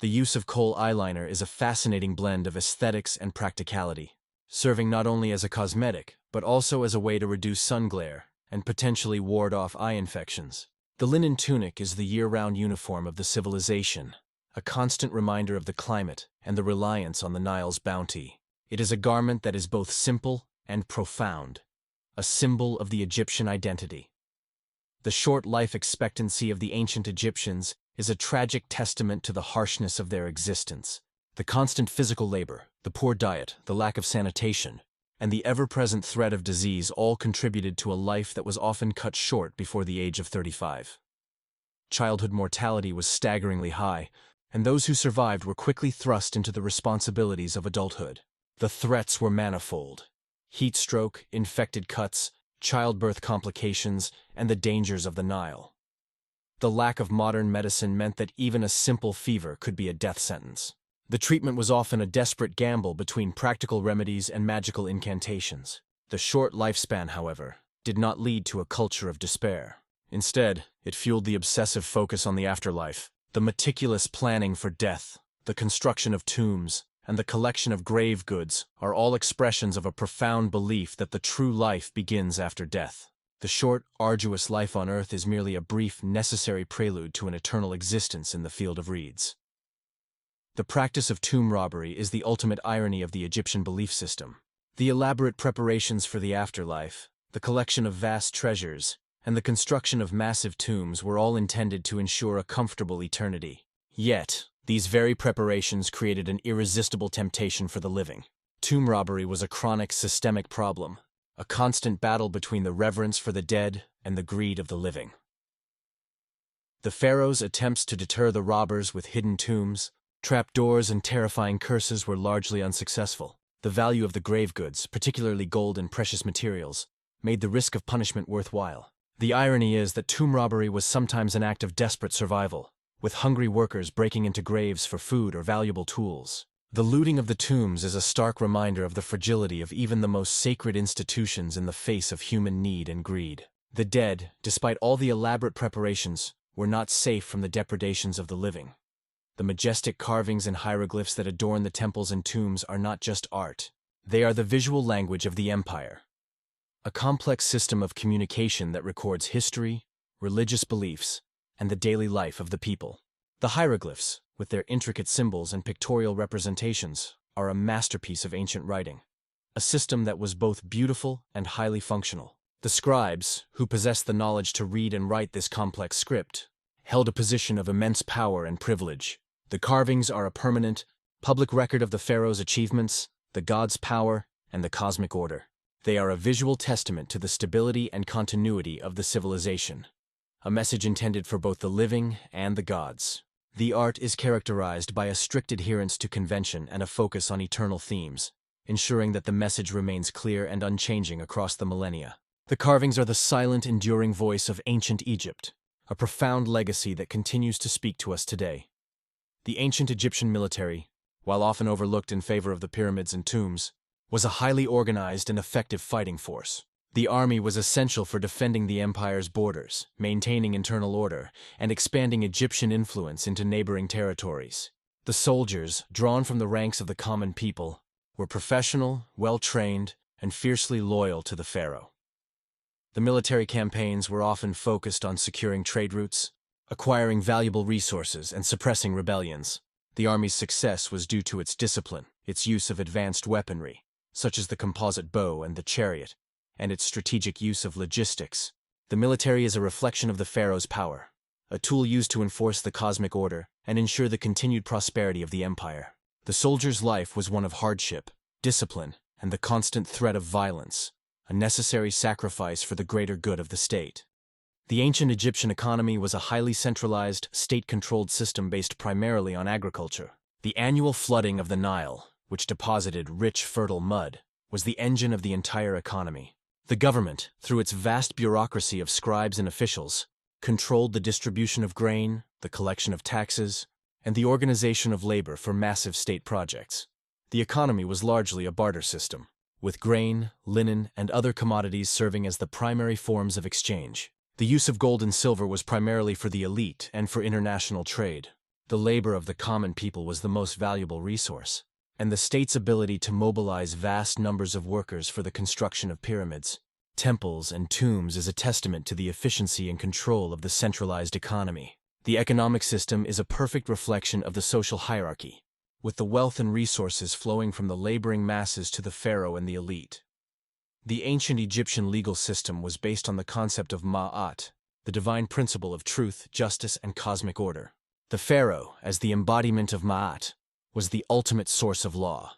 The use of kohl eyeliner is a fascinating blend of aesthetics and practicality, serving not only as a cosmetic, but also as a way to reduce sun glare and potentially ward off eye infections. The linen tunic is the year-round uniform of the civilization, a constant reminder of the climate and the reliance on the Nile's bounty. It is a garment that is both simple and profound, a symbol of the Egyptian identity. The short life expectancy of the ancient Egyptians is a tragic testament to the harshness of their existence. The constant physical labor, the poor diet, the lack of sanitation, and the ever-present threat of disease all contributed to a life that was often cut short before the age of 35. Childhood mortality was staggeringly high, and those who survived were quickly thrust into the responsibilities of adulthood. The threats were manifold: heat stroke, infected cuts, childbirth complications, and the dangers of the Nile. The lack of modern medicine meant that even a simple fever could be a death sentence. The treatment was often a desperate gamble between practical remedies and magical incantations. The short lifespan, however, did not lead to a culture of despair. Instead, it fueled the obsessive focus on the afterlife, the meticulous planning for death, the construction of tombs, and the collection of grave goods are all expressions of a profound belief that the true life begins after death. The short, arduous life on earth is merely a brief, necessary prelude to an eternal existence in the field of reeds. The practice of tomb robbery is the ultimate irony of the Egyptian belief system. The elaborate preparations for the afterlife, the collection of vast treasures, and the construction of massive tombs were all intended to ensure a comfortable eternity. Yet, these very preparations created an irresistible temptation for the living. Tomb robbery was a chronic, systemic problem, a constant battle between the reverence for the dead and the greed of the living. The pharaohs' attempts to deter the robbers with hidden tombs, trapdoors, and terrifying curses were largely unsuccessful. The value of the grave goods, particularly gold and precious materials, made the risk of punishment worthwhile. The irony is that tomb robbery was sometimes an act of desperate survival, with hungry workers breaking into graves for food or valuable tools. The looting of the tombs is a stark reminder of the fragility of even the most sacred institutions in the face of human need and greed. The dead, despite all the elaborate preparations, were not safe from the depredations of the living. The majestic carvings and hieroglyphs that adorn the temples and tombs are not just art. They are the visual language of the empire, a complex system of communication that records history, religious beliefs, and the daily life of the people. The hieroglyphs, with their intricate symbols and pictorial representations, are a masterpiece of ancient writing, a system that was both beautiful and highly functional. The scribes, who possessed the knowledge to read and write this complex script, held a position of immense power and privilege. The carvings are a permanent, public record of the pharaoh's achievements, the gods' power, and the cosmic order. They are a visual testament to the stability and continuity of the civilization, a message intended for both the living and the gods. The art is characterized by a strict adherence to convention and a focus on eternal themes, ensuring that the message remains clear and unchanging across the millennia. The carvings are the silent, enduring voice of ancient Egypt, a profound legacy that continues to speak to us today. The ancient Egyptian military, while often overlooked in favor of the pyramids and tombs, was a highly organized and effective fighting force. The army was essential for defending the empire's borders, maintaining internal order, and expanding Egyptian influence into neighboring territories. The soldiers, drawn from the ranks of the common people, were professional, well-trained, and fiercely loyal to the pharaoh. The military campaigns were often focused on securing trade routes, acquiring valuable resources, and suppressing rebellions. The army's success was due to its discipline, its use of advanced weaponry, such as the composite bow and the chariot, and its strategic use of logistics. The military is a reflection of the pharaoh's power, a tool used to enforce the cosmic order and ensure the continued prosperity of the empire. The soldier's life was one of hardship, discipline, and the constant threat of violence, a necessary sacrifice for the greater good of the state. The ancient Egyptian economy was a highly centralized, state-controlled system based primarily on agriculture. The annual flooding of the Nile, which deposited rich, fertile mud, was the engine of the entire economy. The government, through its vast bureaucracy of scribes and officials, controlled the distribution of grain, the collection of taxes, and the organization of labor for massive state projects. The economy was largely a barter system. with grain, linen, and other commodities serving as the primary forms of exchange. The use of gold and silver was primarily for the elite and for international trade. The labor of the common people was the most valuable resource, and the state's ability to mobilize vast numbers of workers for the construction of pyramids, temples, and tombs is a testament to the efficiency and control of the centralized economy. The economic system is a perfect reflection of the social hierarchy, with the wealth and resources flowing from the laboring masses to the pharaoh and the elite. The ancient Egyptian legal system was based on the concept of Ma'at, the divine principle of truth, justice, and cosmic order. The pharaoh, as the embodiment of Ma'at, was the ultimate source of law,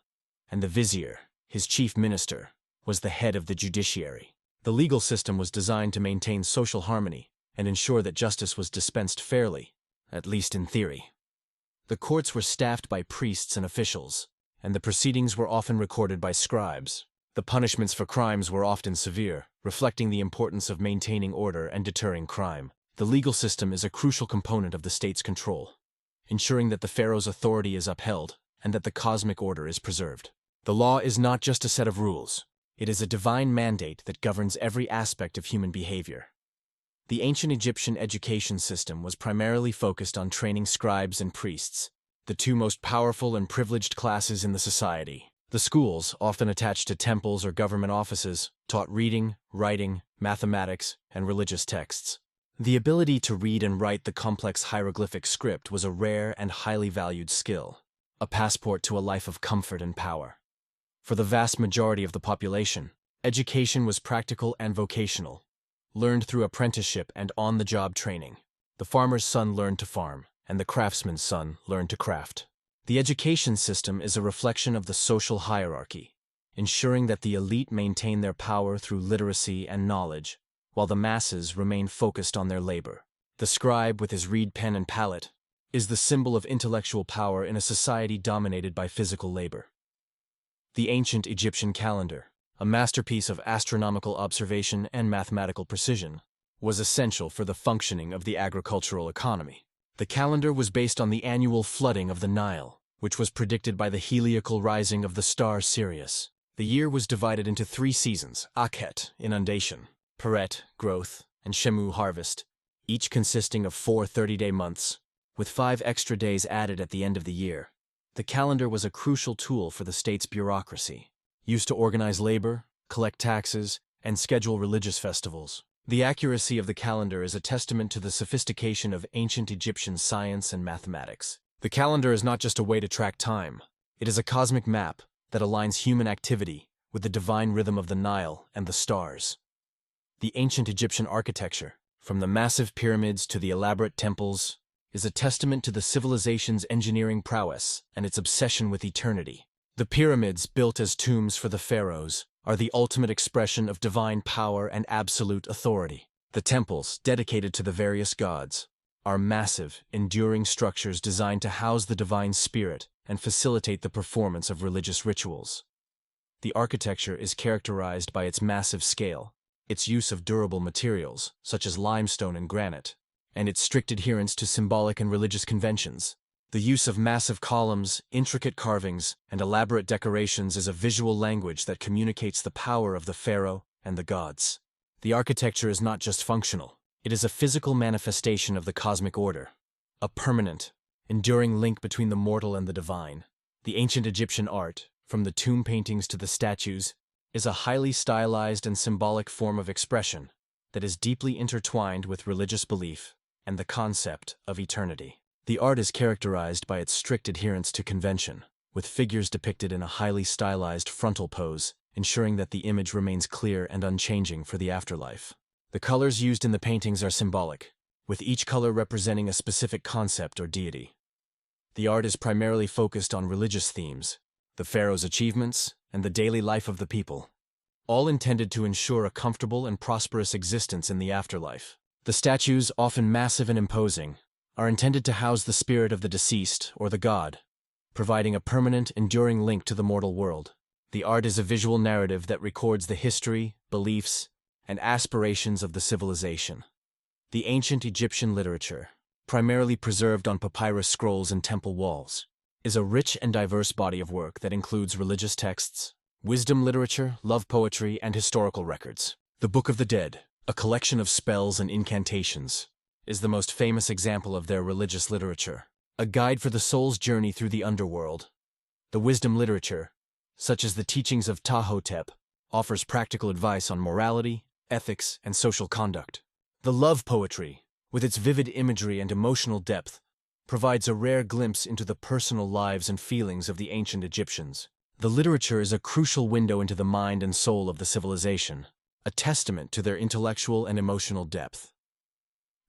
and the vizier, his chief minister, was the head of the judiciary. The legal system was designed to maintain social harmony and ensure that justice was dispensed fairly, at least in theory. The courts were staffed by priests and officials, and the proceedings were often recorded by scribes. The punishments for crimes were often severe, reflecting the importance of maintaining order and deterring crime. The legal system is a crucial component of the state's control, ensuring that the pharaoh's authority is upheld and that the cosmic order is preserved. The law is not just a set of rules. It is a divine mandate that governs every aspect of human behavior. The ancient Egyptian education system was primarily focused on training scribes and priests, the two most powerful and privileged classes in the society. The schools, often attached to temples or government offices, taught reading, writing, mathematics, and religious texts. The ability to read and write the complex hieroglyphic script was a rare and highly valued skill, a passport to a life of comfort and power. For the vast majority of the population, education was practical and vocational, learned through apprenticeship and on-the-job training. The farmer's son learned to farm, and the craftsman's son learned to craft. The education system is a reflection of the social hierarchy, ensuring that the elite maintain their power through literacy and knowledge, while the masses remain focused on their labor. The scribe, with his reed pen and palette, is the symbol of intellectual power in a society dominated by physical labor. The ancient Egyptian calendar, a masterpiece of astronomical observation and mathematical precision, was essential for the functioning of the agricultural economy. The calendar was based on the annual flooding of the Nile, which was predicted by the heliacal rising of the star Sirius. The year was divided into 3 seasons: Akhet, inundation; Peret, growth; and Shemu, harvest, each consisting of 4 30-day months, with 5 extra days added at the end of the year. The calendar was a crucial tool for the state's bureaucracy, used to organize labor, collect taxes, and schedule religious festivals. The accuracy of the calendar is a testament to the sophistication of ancient Egyptian science and mathematics. The calendar is not just a way to track time. It is a cosmic map that aligns human activity with the divine rhythm of the Nile and the stars. The ancient Egyptian architecture, from the massive pyramids to the elaborate temples, is a testament to the civilization's engineering prowess and its obsession with eternity. The pyramids, built as tombs for the pharaohs, are the ultimate expression of divine power and absolute authority. The temples, dedicated to the various gods, are massive, enduring structures designed to house the divine spirit and facilitate the performance of religious rituals. The architecture is characterized by its massive scale, its use of durable materials, such as limestone and granite, and its strict adherence to symbolic and religious conventions. The use of massive columns, intricate carvings, and elaborate decorations is a visual language that communicates the power of the pharaoh and the gods. The architecture is not just functional. It is a physical manifestation of the cosmic order, a permanent, enduring link between the mortal and the divine. The ancient Egyptian art, from the tomb paintings to the statues, is a highly stylized and symbolic form of expression that is deeply intertwined with religious belief and the concept of eternity. The art is characterized by its strict adherence to convention, with figures depicted in a highly stylized frontal pose, ensuring that the image remains clear and unchanging for the afterlife. The colors used in the paintings are symbolic, with each color representing a specific concept or deity. The art is primarily focused on religious themes, the pharaoh's achievements, and the daily life of the people, all intended to ensure a comfortable and prosperous existence in the afterlife. The statues, often massive and imposing, are intended to house the spirit of the deceased or the god, providing a permanent, enduring link to the mortal world. The art is a visual narrative that records the history, beliefs, and aspirations of the civilization. The ancient Egyptian literature, primarily preserved on papyrus scrolls and temple walls, is a rich and diverse body of work that includes religious texts, wisdom literature, love poetry, and historical records. The Book of the Dead, a collection of spells and incantations, is the most famous example of their religious literature, a guide for the soul's journey through the underworld. The wisdom literature, such as the teachings of Tahotep, offers practical advice on morality, ethics, and social conduct. The love poetry, with its vivid imagery and emotional depth, provides a rare glimpse into the personal lives and feelings of the ancient Egyptians. The literature is a crucial window into the mind and soul of the civilization, a testament to their intellectual and emotional depth.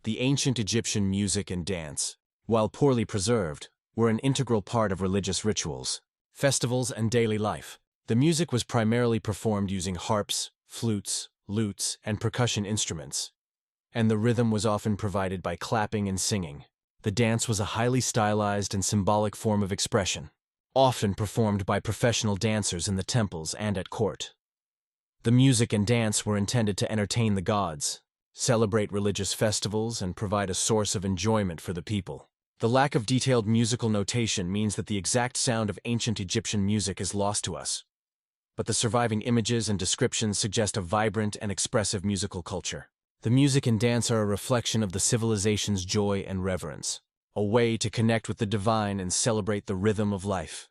The ancient Egyptian music and dance, while poorly preserved, were an integral part of religious rituals, festivals, and daily life. The music was primarily performed using harps, flutes, lutes, and percussion instruments, and the rhythm was often provided by clapping and singing. The dance was a highly stylized and symbolic form of expression, often performed by professional dancers in the temples and at court. The music and dance were intended to entertain the gods, celebrate religious festivals, and provide a source of enjoyment for the people. The lack of detailed musical notation means that the exact sound of ancient Egyptian music is lost to us, but the surviving images and descriptions suggest a vibrant and expressive musical culture. The music and dance are a reflection of the civilization's joy and reverence, a way to connect with the divine and celebrate the rhythm of life.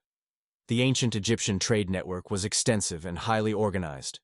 The ancient Egyptian trade network was extensive and highly organized,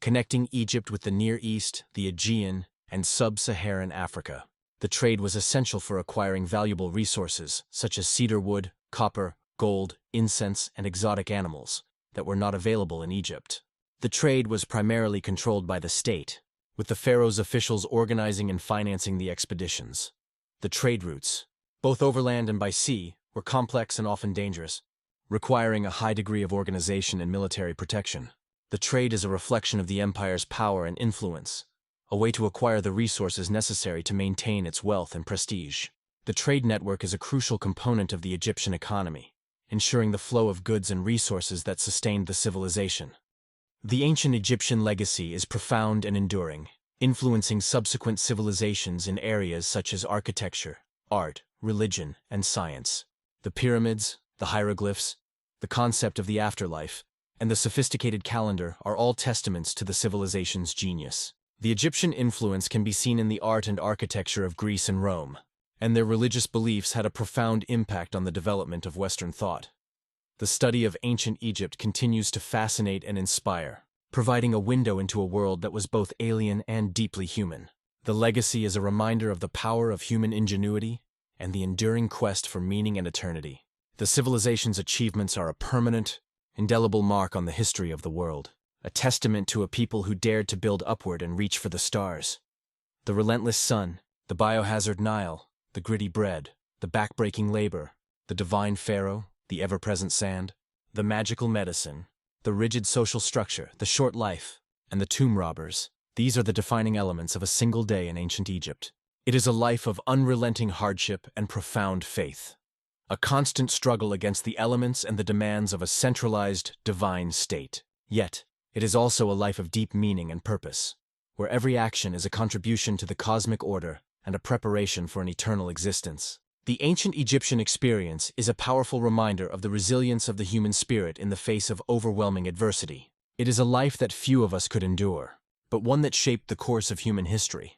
connecting Egypt with the Near East, the Aegean, and sub-Saharan Africa. The trade was essential for acquiring valuable resources such as cedar wood, copper, gold, incense, and exotic animals that were not available in Egypt. The trade was primarily controlled by the state, with the Pharaohs' officials organizing and financing the expeditions. The trade routes, both overland and by sea, were complex and often dangerous, requiring a high degree of organization and military protection. The trade is a reflection of the empire's power and influence, a way to acquire the resources necessary to maintain its wealth and prestige. The trade network is a crucial component of the Egyptian economy, ensuring the flow of goods and resources that sustained the civilization. The ancient Egyptian legacy is profound and enduring, influencing subsequent civilizations in areas such as architecture, art, religion, and science. The pyramids, the hieroglyphs, the concept of the afterlife, and the sophisticated calendar are all testaments to the civilization's genius. The Egyptian influence can be seen in the art and architecture of Greece and Rome, and their religious beliefs had a profound impact on the development of Western thought. The study of ancient Egypt continues to fascinate and inspire, providing a window into a world that was both alien and deeply human. The legacy is a reminder of the power of human ingenuity and the enduring quest for meaning and eternity. The civilization's achievements are a permanent, indelible mark on the history of the world, a testament to a people who dared to build upward and reach for the stars. The relentless sun, the biohazard Nile, the gritty bread, the back-breaking labor, the divine pharaoh, the ever-present sand, the magical medicine, the rigid social structure, the short life, and the tomb robbers. These are the defining elements of a single day in ancient Egypt. It is a life of unrelenting hardship and profound faith, a constant struggle against the elements and the demands of a centralized, divine state. Yet, it is also a life of deep meaning and purpose, where every action is a contribution to the cosmic order and a preparation for an eternal existence. The ancient Egyptian experience is a powerful reminder of the resilience of the human spirit in the face of overwhelming adversity. It is a life that few of us could endure, but one that shaped the course of human history.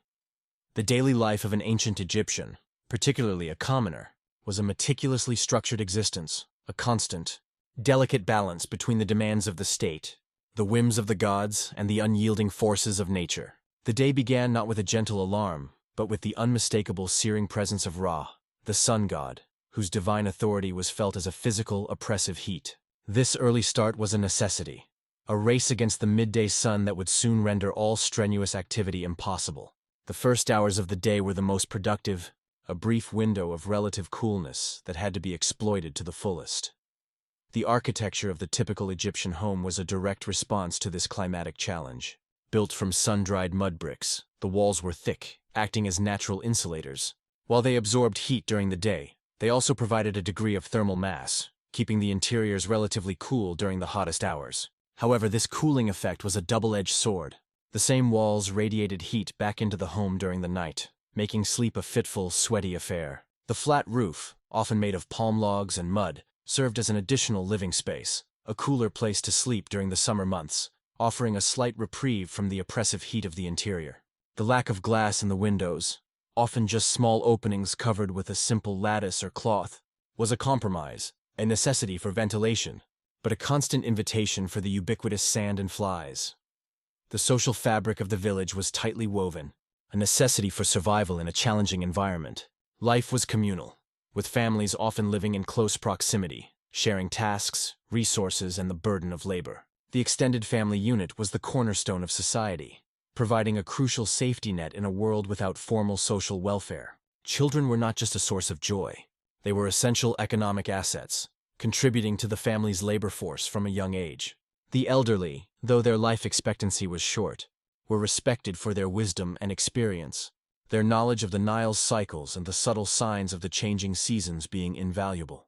The daily life of an ancient Egyptian, particularly a commoner, was a meticulously structured existence, a constant, delicate balance between the demands of the state, the whims of the gods, and the unyielding forces of nature. The day began not with a gentle alarm, but with the unmistakable searing presence of Ra, the sun god, whose divine authority was felt as a physical, oppressive heat. This early start was a necessity, a race against the midday sun that would soon render all strenuous activity impossible. The first hours of the day were the most productive, a brief window of relative coolness that had to be exploited to the fullest. The architecture of the typical Egyptian home was a direct response to this climatic challenge. Built from sun-dried mud bricks, the walls were thick, acting as natural insulators. While they absorbed heat during the day, they also provided a degree of thermal mass, keeping the interiors relatively cool during the hottest hours. However, this cooling effect was a double-edged sword. The same walls radiated heat back into the home during the night, making sleep a fitful, sweaty affair. The flat roof, often made of palm logs and mud, served as an additional living space, a cooler place to sleep during the summer months, offering a slight reprieve from the oppressive heat of the interior. The lack of glass in the windows, often just small openings covered with a simple lattice or cloth, was a compromise, a necessity for ventilation, but a constant invitation for the ubiquitous sand and flies. The social fabric of the village was tightly woven, a necessity for survival in a challenging environment. Life was communal, with families often living in close proximity, sharing tasks, resources, and the burden of labor. The extended family unit was the cornerstone of society, providing a crucial safety net in a world without formal social welfare. Children were not just a source of joy. They were essential economic assets, contributing to the family's labor force from a young age. The elderly, though their life expectancy was short, were respected for their wisdom and experience, their knowledge of the Nile's cycles and the subtle signs of the changing seasons being invaluable.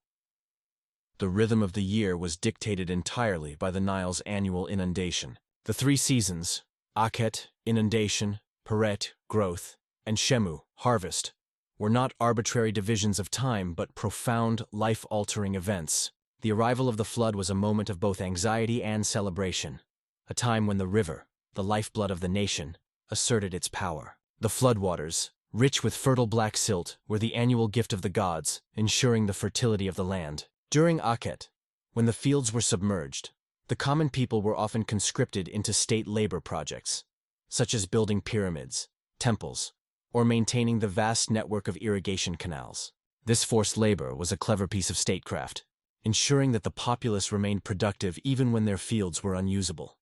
The rhythm of the year was dictated entirely by the Nile's annual inundation. The 3 seasons, Akhet, inundation, Peret, growth, and Shemu, harvest, were not arbitrary divisions of time but profound, life-altering events. The arrival of the flood was a moment of both anxiety and celebration, a time when the river, the lifeblood of the nation, asserted its power. The floodwaters, rich with fertile black silt, were the annual gift of the gods, ensuring the fertility of the land. During Akhet, when the fields were submerged, the common people were often conscripted into state labor projects, such as building pyramids, temples, or maintaining the vast network of irrigation canals. This forced labor was a clever piece of statecraft, ensuring that the populace remained productive even when their fields were unusable.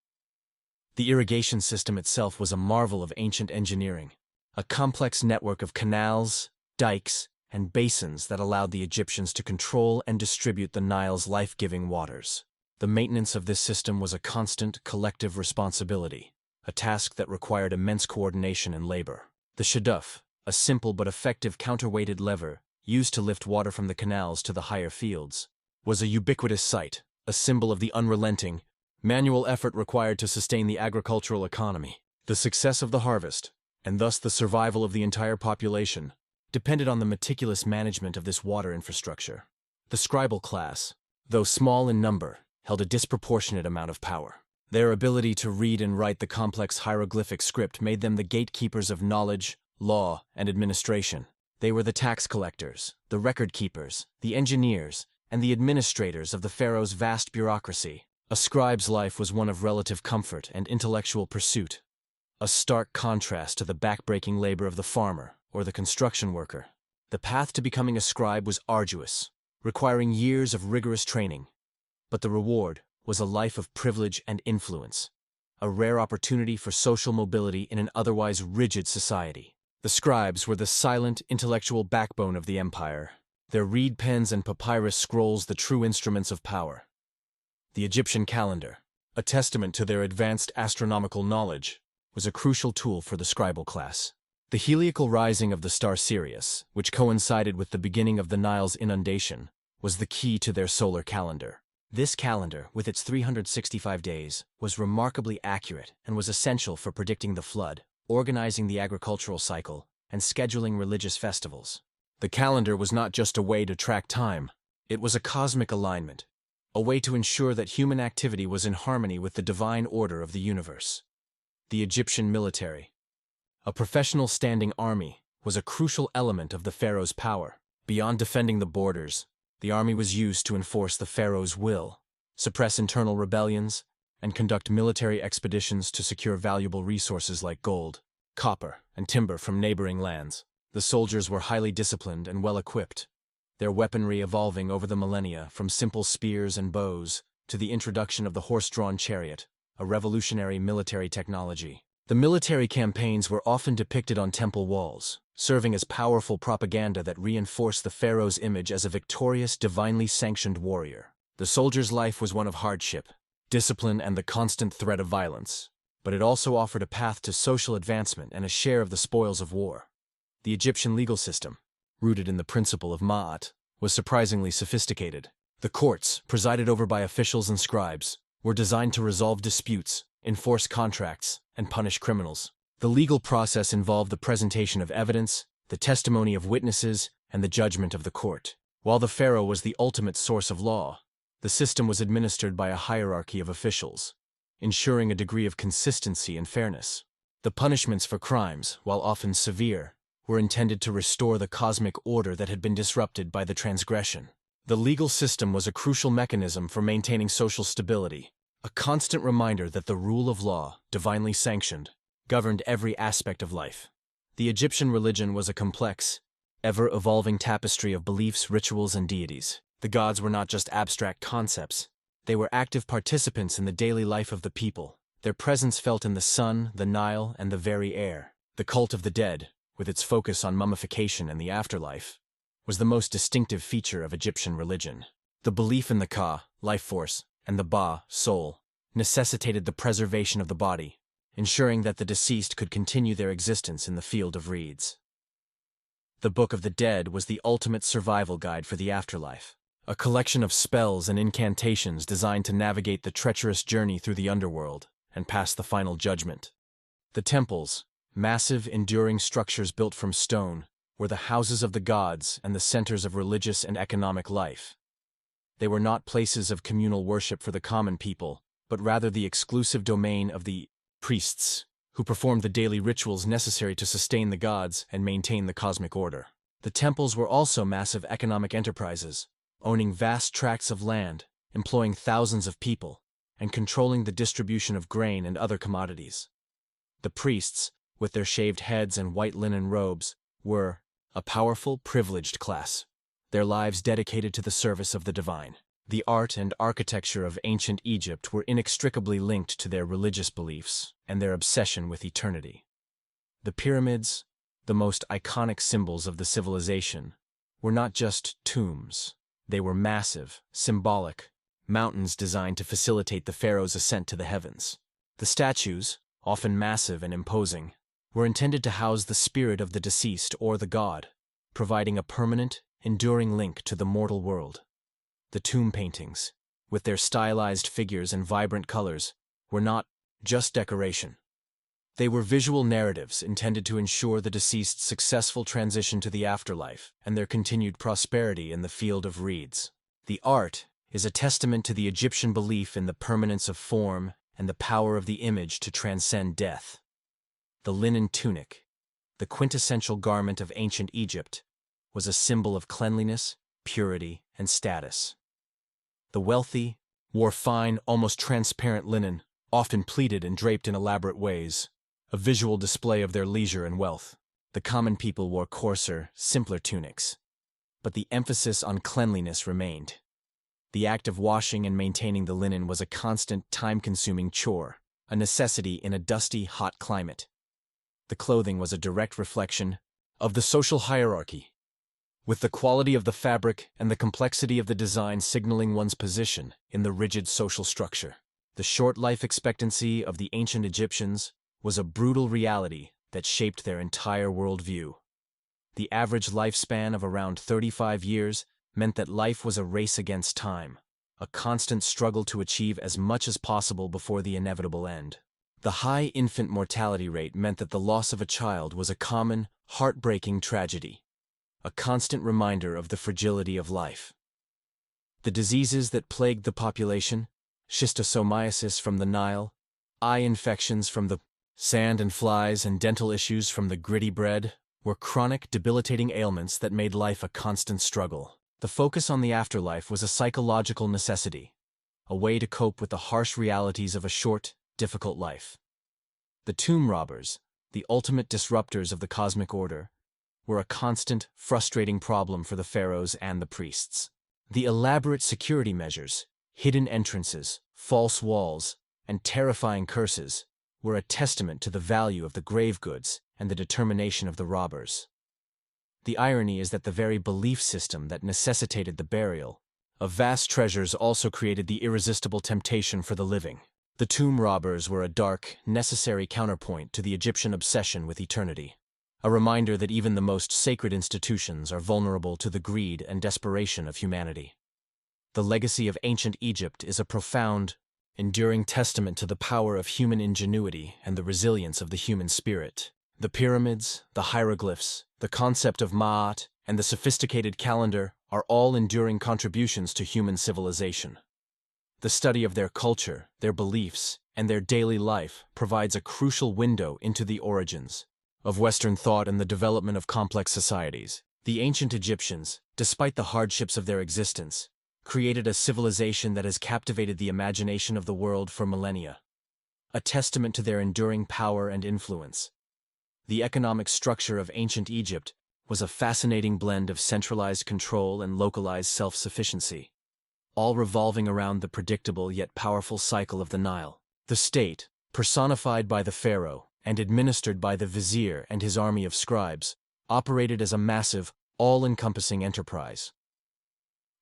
The irrigation system itself was a marvel of ancient engineering, a complex network of canals, dikes, and basins that allowed the Egyptians to control and distribute the Nile's life-giving waters. The maintenance of this system was a constant, collective responsibility, a task that required immense coordination and labor. The shaduf, a simple but effective counterweighted lever used to lift water from the canals to the higher fields, was a ubiquitous sight, a symbol of the unrelenting, manual effort required to sustain the agricultural economy. The success of the harvest, and thus the survival of the entire population, depended on the meticulous management of this water infrastructure. The scribal class, though small in number, held a disproportionate amount of power. Their ability to read and write the complex hieroglyphic script made them the gatekeepers of knowledge, law, and administration. They were the tax collectors, the record keepers, the engineers, and the administrators of the pharaoh's vast bureaucracy. A scribe's life was one of relative comfort and intellectual pursuit, a stark contrast to the backbreaking labor of the farmer or the construction worker. The path to becoming a scribe was arduous, requiring years of rigorous training, but the reward was a life of privilege and influence, a rare opportunity for social mobility in an otherwise rigid society. The scribes were the silent, intellectual backbone of the empire, their reed pens and papyrus scrolls the true instruments of power. The Egyptian calendar, a testament to their advanced astronomical knowledge, was a crucial tool for the scribal class. The heliacal rising of the star Sirius, which coincided with the beginning of the Nile's inundation, was the key to their solar calendar. This calendar, with its 365 days, was remarkably accurate and was essential for predicting the flood, organizing the agricultural cycle, and scheduling religious festivals. The calendar was not just a way to track time, it was a cosmic alignment, a way to ensure that human activity was in harmony with the divine order of the universe. The Egyptian military, a professional standing army, was a crucial element of the pharaoh's power. Beyond defending the borders, the army was used to enforce the pharaoh's will, suppress internal rebellions, and conduct military expeditions to secure valuable resources like gold, copper, and timber from neighboring lands. The soldiers were highly disciplined and well-equipped, their weaponry evolving over the millennia from simple spears and bows to the introduction of the horse-drawn chariot, a revolutionary military technology. The military campaigns were often depicted on temple walls, serving as powerful propaganda that reinforced the pharaoh's image as a victorious, divinely sanctioned warrior. The soldier's life was one of hardship, discipline, and the constant threat of violence, but it also offered a path to social advancement and a share of the spoils of war. The Egyptian legal system, rooted in the principle of Ma'at, was surprisingly sophisticated. The courts, presided over by officials and scribes, were designed to resolve disputes, enforce contracts, and punish criminals. The legal process involved the presentation of evidence, the testimony of witnesses, and the judgment of the court. While the pharaoh was the ultimate source of law, The system was administered by a hierarchy of officials, ensuring a degree of consistency and fairness. The punishments for crimes, while often severe, were intended to restore the cosmic order that had been disrupted by the transgression. The legal system was a crucial mechanism for maintaining social stability, a constant reminder that the rule of law, divinely sanctioned, governed every aspect of life. The Egyptian religion was a complex, ever-evolving tapestry of beliefs, rituals, and deities. The gods were not just abstract concepts. They were active participants in the daily life of the people, their presence felt in the sun, the Nile, and the very air. The cult of the dead, with its focus on mummification and the afterlife, was the most distinctive feature of Egyptian religion. The belief in the Ka, life force, and the Ba, soul, necessitated the preservation of the body, ensuring that the deceased could continue their existence in the field of reeds. The Book of the Dead was the ultimate survival guide for the afterlife, a collection of spells and incantations designed to navigate the treacherous journey through the underworld and pass the final judgment. The temples, massive, enduring structures built from stone, were the houses of the gods and the centers of religious and economic life. They were not places of communal worship for the common people, but rather the exclusive domain of the priests, who performed the daily rituals necessary to sustain the gods and maintain the cosmic order. The temples were also massive economic enterprises, owning vast tracts of land, employing thousands of people, and controlling the distribution of grain and other commodities. The priests, with their shaved heads and white linen robes, were a powerful, privileged class, their lives dedicated to the service of the divine. The art and architecture of ancient Egypt were inextricably linked to their religious beliefs and their obsession with eternity. The pyramids, the most iconic symbols of the civilization, were not just tombs. They were massive, symbolic, mountains designed to facilitate the pharaoh's ascent to the heavens. The statues, often massive and imposing, were intended to house the spirit of the deceased or the god, providing a permanent, enduring link to the mortal world. The tomb paintings, with their stylized figures and vibrant colors, were not just decoration. They were visual narratives intended to ensure the deceased's successful transition to the afterlife and their continued prosperity in the field of reeds. The art is a testament to the Egyptian belief in the permanence of form and the power of the image to transcend death. The linen tunic, the quintessential garment of ancient Egypt, was a symbol of cleanliness, purity, and status. The wealthy wore fine, almost transparent linen, often pleated and draped in elaborate ways, a visual display of their leisure and wealth. The common people wore coarser, simpler tunics, but the emphasis on cleanliness remained. The act of washing and maintaining the linen was a constant, time-consuming chore, a necessity in a dusty, hot climate. The clothing was a direct reflection of the social hierarchy, with the quality of the fabric and the complexity of the design signaling one's position in the rigid social structure. The short life expectancy of the ancient Egyptians was a brutal reality that shaped their entire worldview. The average lifespan of around 35 years meant that life was a race against time, a constant struggle to achieve as much as possible before the inevitable end. The high infant mortality rate meant that the loss of a child was a common, heartbreaking tragedy, a constant reminder of the fragility of life. The diseases that plagued the population, schistosomiasis from the Nile, eye infections from the sand and flies, and dental issues from the gritty bread, were chronic, debilitating ailments that made life a constant struggle. The focus on the afterlife was a psychological necessity, a way to cope with the harsh realities of a short, difficult life. The tomb robbers, the ultimate disruptors of the cosmic order, were a constant, frustrating problem for the pharaohs and the priests. The elaborate security measures, hidden entrances, false walls, and terrifying curses were a testament to the value of the grave goods and the determination of the robbers. The irony is that the very belief system that necessitated the burial of vast treasures also created the irresistible temptation for the living. The tomb robbers were a dark, necessary counterpoint to the Egyptian obsession with eternity, a reminder that even the most sacred institutions are vulnerable to the greed and desperation of humanity. The legacy of ancient Egypt is a profound, enduring testament to the power of human ingenuity and the resilience of the human spirit. The pyramids, the hieroglyphs, the concept of Ma'at, and the sophisticated calendar are all enduring contributions to human civilization. The study of their culture, their beliefs, and their daily life provides a crucial window into the origins of Western thought and the development of complex societies. The ancient Egyptians, despite the hardships of their existence, created a civilization that has captivated the imagination of the world for millennia, a testament to their enduring power and influence. The economic structure of ancient Egypt was a fascinating blend of centralized control and localized self-sufficiency, all revolving around the predictable yet powerful cycle of the Nile. The state, personified by the pharaoh and administered by the vizier and his army of scribes, operated as a massive, all-encompassing enterprise.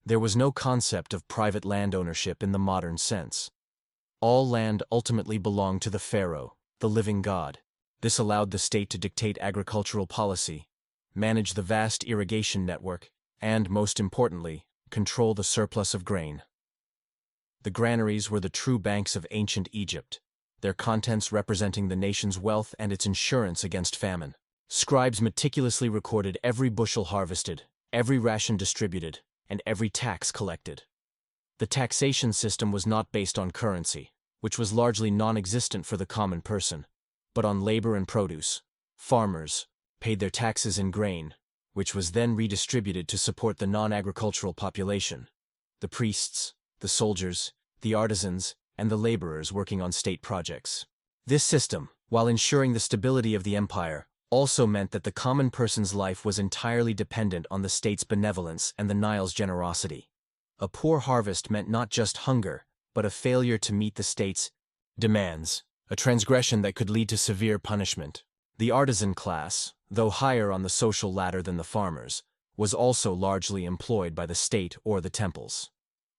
There was no concept of private land ownership in the modern sense. All land ultimately belonged to the pharaoh, the living god. This allowed the state to dictate agricultural policy, manage the vast irrigation network, and, most importantly, control the surplus of grain. The granaries were the true banks of ancient Egypt, their contents representing the nation's wealth and its insurance against famine. Scribes meticulously recorded every bushel harvested, every ration distributed, and every tax collected. The taxation system was not based on currency, which was largely non-existent for the common person, but on labor and produce. Farmers paid their taxes in grain, which was then redistributed to support the non-agricultural population, the priests, the soldiers, the artisans, and the laborers working on state projects. This system, while ensuring the stability of the empire, also meant that the common person's life was entirely dependent on the state's benevolence and the Nile's generosity. A poor harvest meant not just hunger, but a failure to meet the state's demands, a transgression that could lead to severe punishment. The artisan class, though higher on the social ladder than the farmers, was also largely employed by the state or the temples.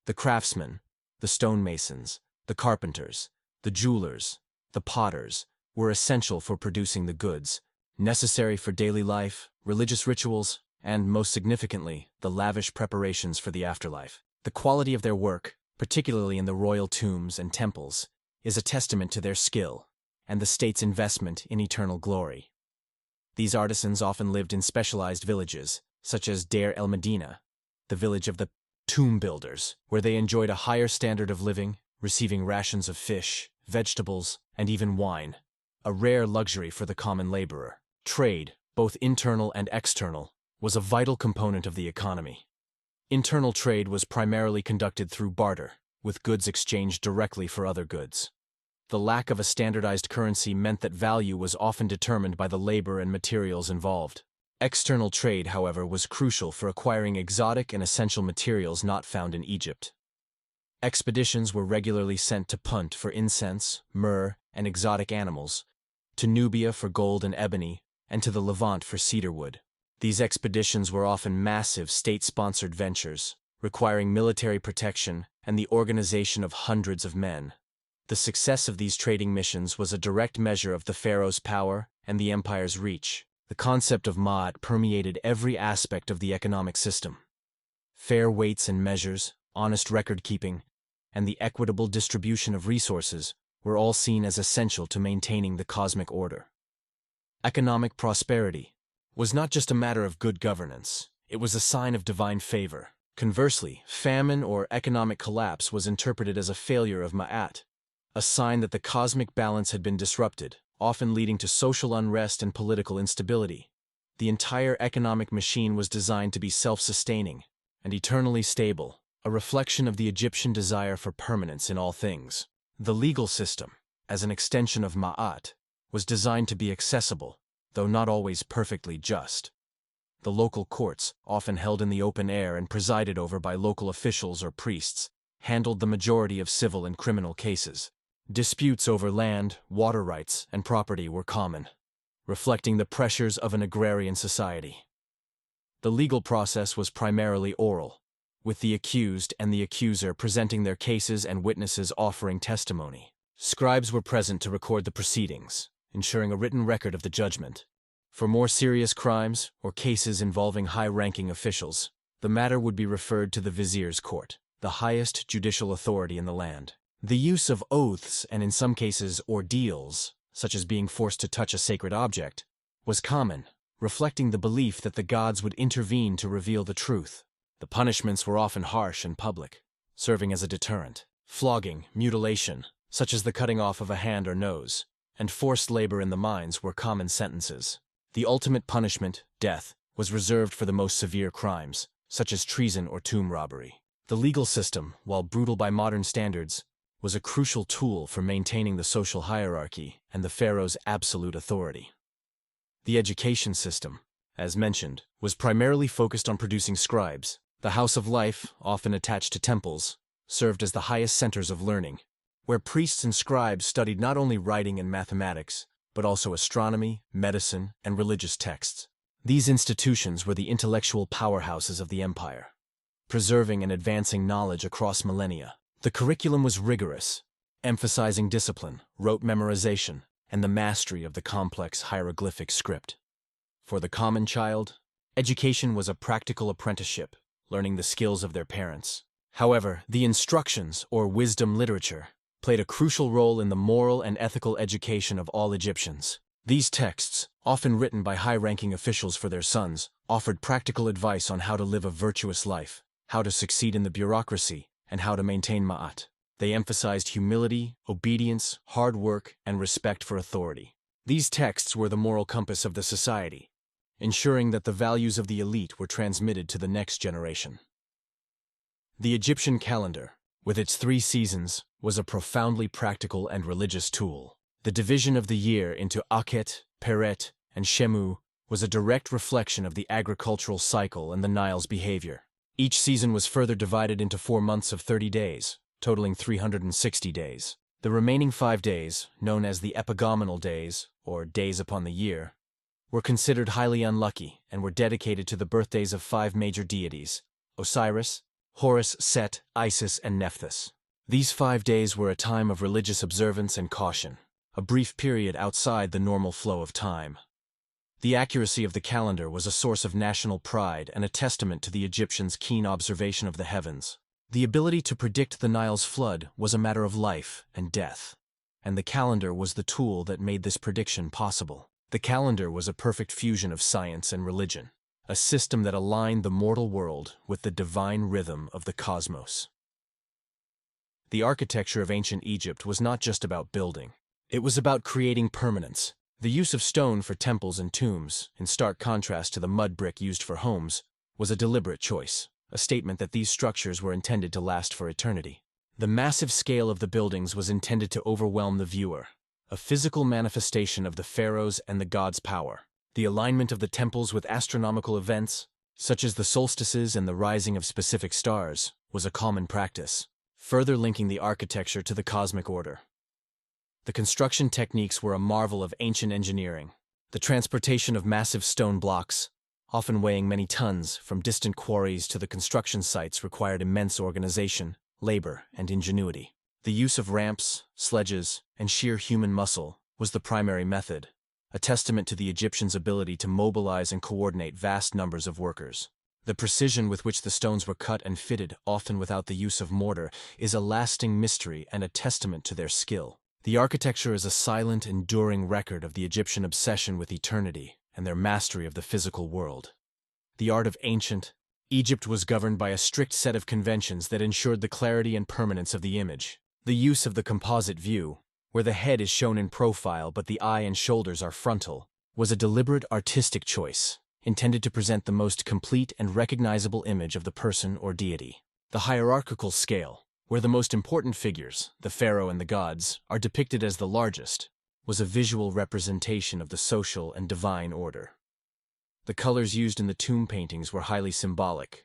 The craftsmen, the stonemasons, the carpenters, the jewelers, the potters, were essential for producing the goods necessary for daily life, religious rituals, and, most significantly, the lavish preparations for the afterlife. The quality of their work, particularly in the royal tombs and temples, is a testament to their skill and the state's investment in eternal glory. These artisans often lived in specialized villages, such as Deir el-Medina, the village of the tomb builders, where they enjoyed a higher standard of living, receiving rations of fish, vegetables, and even wine, a rare luxury for the common laborer. Trade, both internal and external, was a vital component of the economy. Internal trade was primarily conducted through barter, with goods exchanged directly for other goods. The lack of a standardized currency meant that value was often determined by the labor and materials involved. External trade, however, was crucial for acquiring exotic and essential materials not found in Egypt. Expeditions were regularly sent to Punt for incense, myrrh, and exotic animals, to Nubia for gold and ebony, and to the Levant for cedarwood. These expeditions were often massive state-sponsored ventures, requiring military protection and the organization of hundreds of men. The success of these trading missions was a direct measure of the pharaoh's power and the empire's reach. The concept of ma'at permeated every aspect of the economic system. Fair weights and measures, honest record-keeping, and the equitable distribution of resources were all seen as essential to maintaining the cosmic order. Economic prosperity was not just a matter of good governance, it was a sign of divine favor. Conversely, famine or economic collapse was interpreted as a failure of ma'at, a sign that the cosmic balance had been disrupted, often leading to social unrest and political instability. The entire economic machine was designed to be self-sustaining and eternally stable, a reflection of the Egyptian desire for permanence in all things. The legal system, as an extension of ma'at, was designed to be accessible, though not always perfectly just. The local courts, often held in the open air and presided over by local officials or priests, handled the majority of civil and criminal cases. Disputes over land, water rights, and property were common, reflecting the pressures of an agrarian society. The legal process was primarily oral, with the accused and the accuser presenting their cases and witnesses offering testimony. Scribes were present to record the proceedings, ensuring a written record of the judgment. For more serious crimes or cases involving high-ranking officials, the matter would be referred to the vizier's court, the highest judicial authority in the land. The use of oaths and, in some cases, ordeals, such as being forced to touch a sacred object, was common, reflecting the belief that the gods would intervene to reveal the truth. The punishments were often harsh and public, serving as a deterrent. Flogging, mutilation, such as the cutting off of a hand or nose, and forced labor in the mines were common sentences. The ultimate punishment, death, was reserved for the most severe crimes, such as treason or tomb robbery. The legal system, while brutal by modern standards, was a crucial tool for maintaining the social hierarchy and the pharaoh's absolute authority. The education system, as mentioned, was primarily focused on producing scribes. The House of Life, often attached to temples, served as the highest centers of learning, where priests and scribes studied not only writing and mathematics, but also astronomy, medicine, and religious texts. These institutions were the intellectual powerhouses of the empire, preserving and advancing knowledge across millennia. The curriculum was rigorous, emphasizing discipline, rote memorization, and the mastery of the complex hieroglyphic script. For the common child, education was a practical apprenticeship, learning the skills of their parents. However, the instructions, or wisdom literature, played a crucial role in the moral and ethical education of all Egyptians. These texts, often written by high-ranking officials for their sons, offered practical advice on how to live a virtuous life, how to succeed in the bureaucracy, and how to maintain ma'at. They emphasized humility, obedience, hard work, and respect for authority. These texts were the moral compass of the society, ensuring that the values of the elite were transmitted to the next generation. The Egyptian calendar, with its 3 seasons, was a profoundly practical and religious tool. The division of the year into Akhet, Peret, and Shemu was a direct reflection of the agricultural cycle and the Nile's behavior. Each season was further divided into 4 months of 30 days, totaling 360 days. The remaining 5 days, known as the epigomenal days, or days upon the year, were considered highly unlucky and were dedicated to the birthdays of 5 major deities: Osiris, Horus, Set, Isis, and Nephthys. These 5 days were a time of religious observance and caution, a brief period outside the normal flow of time. The accuracy of the calendar was a source of national pride and a testament to the Egyptians' keen observation of the heavens. The ability to predict the Nile's flood was a matter of life and death, and the calendar was the tool that made this prediction possible. The calendar was a perfect fusion of science and religion, a system that aligned the mortal world with the divine rhythm of the cosmos. The architecture of ancient Egypt was not just about building. It was about creating permanence. The use of stone for temples and tombs, in stark contrast to the mud brick used for homes, was a deliberate choice, a statement that these structures were intended to last for eternity. The massive scale of the buildings was intended to overwhelm the viewer, a physical manifestation of the pharaohs and the gods' power. The alignment of the temples with astronomical events, such as the solstices and the rising of specific stars, was a common practice, further linking the architecture to the cosmic order. The construction techniques were a marvel of ancient engineering. The transportation of massive stone blocks, often weighing many tons, from distant quarries to the construction sites required immense organization, labor, and ingenuity. The use of ramps, sledges, and sheer human muscle was the primary method, a testament to the Egyptians' ability to mobilize and coordinate vast numbers of workers. The precision with which the stones were cut and fitted, often without the use of mortar, is a lasting mystery and a testament to their skill. The architecture is a silent, enduring record of the Egyptian obsession with eternity and their mastery of the physical world. The art of ancient Egypt was governed by a strict set of conventions that ensured the clarity and permanence of the image. The use of the composite view, where the head is shown in profile but the eye and shoulders are frontal, was a deliberate artistic choice, intended to present the most complete and recognizable image of the person or deity. The hierarchical scale, where the most important figures, the pharaoh and the gods, are depicted as the largest, was a visual representation of the social and divine order. The colors used in the tomb paintings were highly symbolic: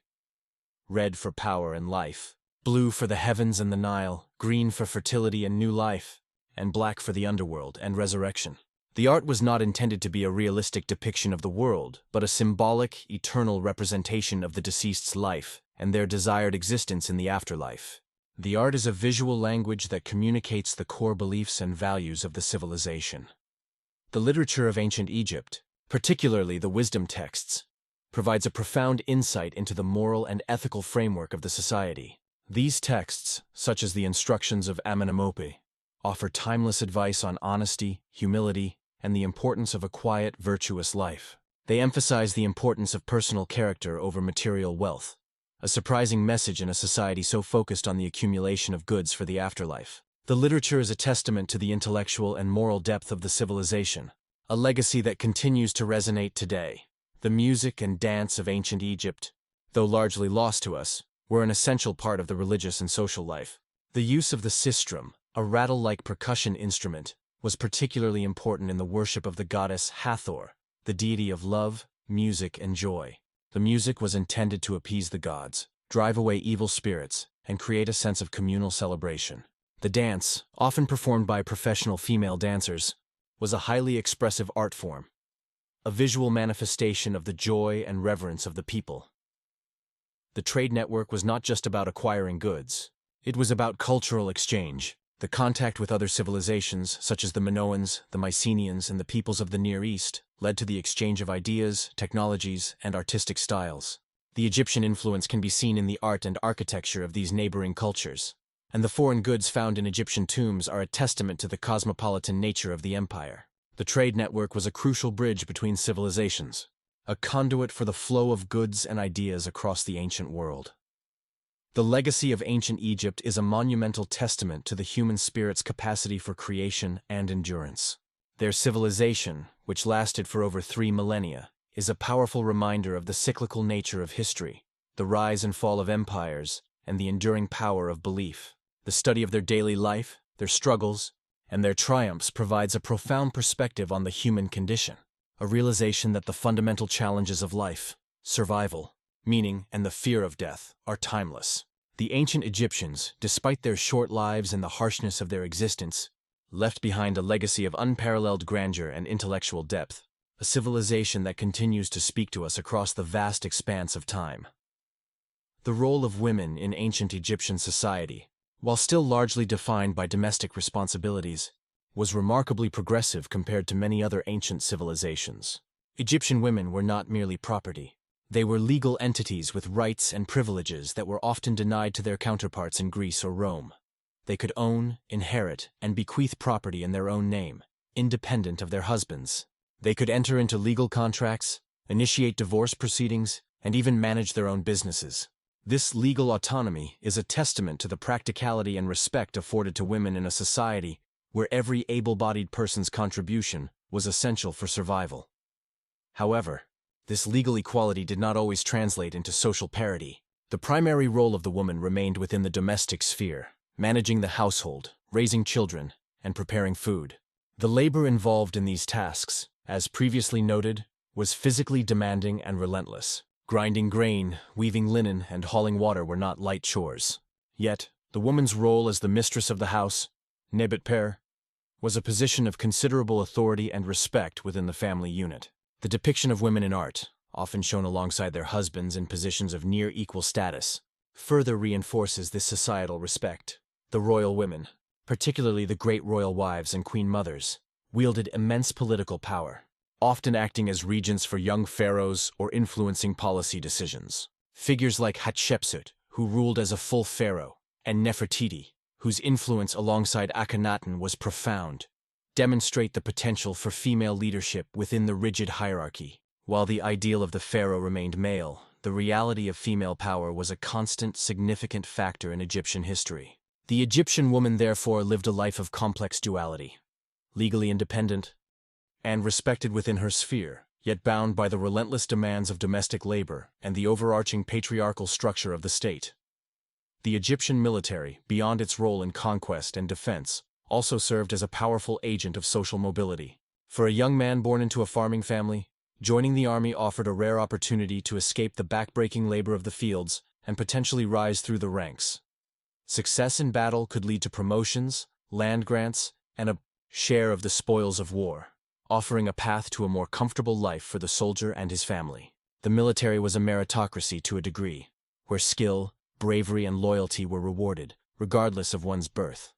red for power and life, blue for the heavens and the Nile, green for fertility and new life, and black for the underworld and resurrection. The art was not intended to be a realistic depiction of the world, but a symbolic, eternal representation of the deceased's life and their desired existence in the afterlife. The art is a visual language that communicates the core beliefs and values of the civilization. The literature of ancient Egypt, particularly the wisdom texts, provides a profound insight into the moral and ethical framework of the society. These texts, such as the instructions of Amenemope, offer timeless advice on honesty, humility, and the importance of a quiet, virtuous life. They emphasize the importance of personal character over material wealth, a surprising message in a society so focused on the accumulation of goods for the afterlife. The literature is a testament to the intellectual and moral depth of the civilization, a legacy that continues to resonate today. The music and dance of ancient Egypt, though largely lost to us, were an essential part of the religious and social life. The use of the sistrum, a rattle-like percussion instrument, was particularly important in the worship of the goddess Hathor, the deity of love, music, and joy. The music was intended to appease the gods, drive away evil spirits, and create a sense of communal celebration. The dance, often performed by professional female dancers, was a highly expressive art form, a visual manifestation of the joy and reverence of the people. The trade network was not just about acquiring goods. It was about cultural exchange. The contact with other civilizations, such as the Minoans, the Mycenaeans, and the peoples of the Near East, led to the exchange of ideas, technologies, and artistic styles. The Egyptian influence can be seen in the art and architecture of these neighboring cultures, and the foreign goods found in Egyptian tombs are a testament to the cosmopolitan nature of the empire. The trade network was a crucial bridge between civilizations, a conduit for the flow of goods and ideas across the ancient world. The legacy of ancient Egypt is a monumental testament to the human spirit's capacity for creation and endurance. Their civilization, which lasted for over 3 millennia, is a powerful reminder of the cyclical nature of history, the rise and fall of empires, and the enduring power of belief. The study of their daily life, their struggles, and their triumphs provides a profound perspective on the human condition, a realization that the fundamental challenges of life, survival, meaning, and the fear of death are timeless. The ancient Egyptians, despite their short lives and the harshness of their existence, left behind a legacy of unparalleled grandeur and intellectual depth, a civilization that continues to speak to us across the vast expanse of time. The role of women in ancient Egyptian society, while still largely defined by domestic responsibilities, was remarkably progressive compared to many other ancient civilizations. Egyptian women were not merely property. They were legal entities with rights and privileges that were often denied to their counterparts in Greece or Rome. They could own, inherit, and bequeath property in their own name, independent of their husbands. They could enter into legal contracts, initiate divorce proceedings, and even manage their own businesses. This legal autonomy is a testament to the practicality and respect afforded to women in a society where every able-bodied person's contribution was essential for survival. However, this legal equality did not always translate into social parity. The primary role of the woman remained within the domestic sphere, managing the household, raising children, and preparing food. The labor involved in these tasks, as previously noted, was physically demanding and relentless. Grinding grain, weaving linen, and hauling water were not light chores. Yet, the woman's role as the mistress of the house, Nebet Per, was a position of considerable authority and respect within the family unit. The depiction of women in art, often shown alongside their husbands in positions of near equal status, further reinforces this societal respect. The royal women, particularly the great royal wives and queen mothers, wielded immense political power, often acting as regents for young pharaohs or influencing policy decisions. Figures like Hatshepsut, who ruled as a full pharaoh, and Nefertiti, whose influence alongside Akhenaten was profound, demonstrate the potential for female leadership within the rigid hierarchy. While the ideal of the pharaoh remained male, the reality of female power was a constant, significant factor in Egyptian history. The Egyptian woman therefore lived a life of complex duality, legally independent and respected within her sphere, yet bound by the relentless demands of domestic labor and the overarching patriarchal structure of the state. The Egyptian military, beyond its role in conquest and defense, also served as a powerful agent of social mobility. For a young man born into a farming family, joining the army offered a rare opportunity to escape the backbreaking labor of the fields and potentially rise through the ranks. Success in battle could lead to promotions, land grants, and a share of the spoils of war, offering a path to a more comfortable life for the soldier and his family. The military was a meritocracy to a degree, where skill, bravery, and loyalty were rewarded, regardless of one's birth.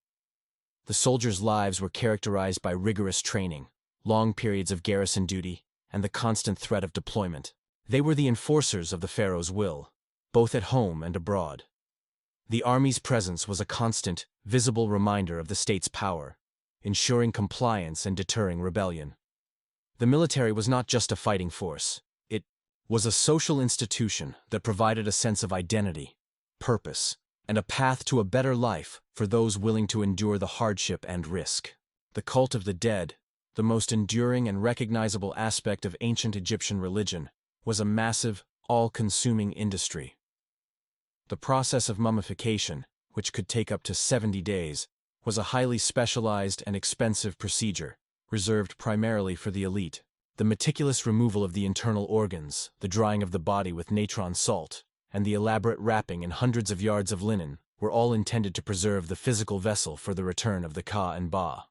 The soldiers' lives were characterized by rigorous training, long periods of garrison duty, and the constant threat of deployment. They were the enforcers of the pharaoh's will, both at home and abroad. The army's presence was a constant, visible reminder of the state's power, ensuring compliance and deterring rebellion. The military was not just a fighting force. It was a social institution that provided a sense of identity, purpose, and a path to a better life for those willing to endure the hardship and risk. The cult of the dead, the most enduring and recognizable aspect of ancient Egyptian religion, was a massive, all-consuming industry. The process of mummification, which could take up to 70 days, was a highly specialized and expensive procedure, reserved primarily for the elite. The meticulous removal of the internal organs, the drying of the body with natron salt, and the elaborate wrapping in hundreds of yards of linen were all intended to preserve the physical vessel for the return of the Ka and Ba.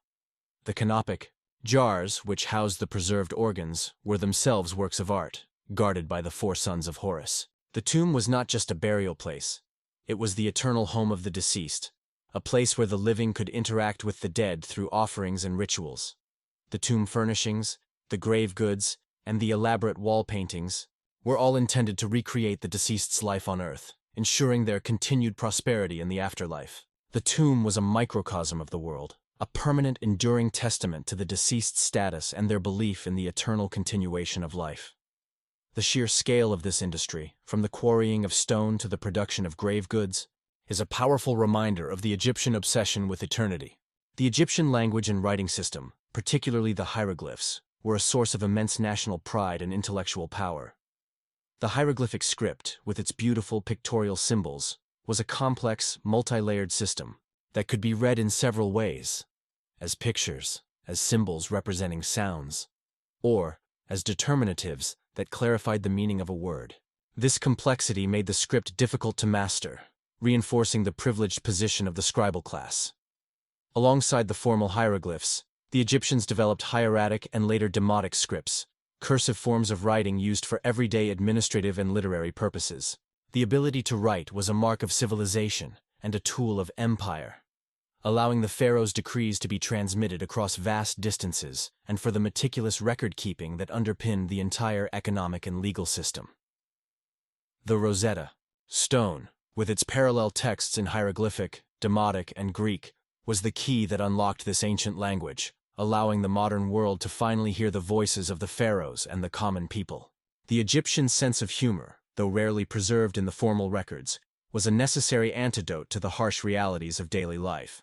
The canopic jars, which housed the preserved organs, were themselves works of art, guarded by the four sons of Horus. The tomb was not just a burial place. It was the eternal home of the deceased, a place where the living could interact with the dead through offerings and rituals. The tomb furnishings, the grave goods, and the elaborate wall paintings were all intended to recreate the deceased's life on earth, ensuring their continued prosperity in the afterlife. The tomb was a microcosm of the world, a permanent, enduring testament to the deceased's status and their belief in the eternal continuation of life. The sheer scale of this industry, from the quarrying of stone to the production of grave goods, is a powerful reminder of the Egyptian obsession with eternity. The Egyptian language and writing system, particularly the hieroglyphs, were a source of immense national pride and intellectual power. The hieroglyphic script, with its beautiful pictorial symbols, was a complex, multi-layered system that could be read in several ways: as pictures, as symbols representing sounds, or as determinatives that clarified the meaning of a word. This complexity made the script difficult to master, reinforcing the privileged position of the scribal class. Alongside the formal hieroglyphs, the Egyptians developed hieratic and later demotic scripts, cursive forms of writing used for everyday administrative and literary purposes. The ability to write was a mark of civilization and a tool of empire, allowing the pharaoh's decrees to be transmitted across vast distances and for the meticulous record-keeping that underpinned the entire economic and legal system. The Rosetta Stone, with its parallel texts in hieroglyphic, demotic, and Greek, was the key that unlocked this ancient language, allowing the modern world to finally hear the voices of the pharaohs and the common people. The Egyptian sense of humor, though rarely preserved in the formal records, was a necessary antidote to the harsh realities of daily life.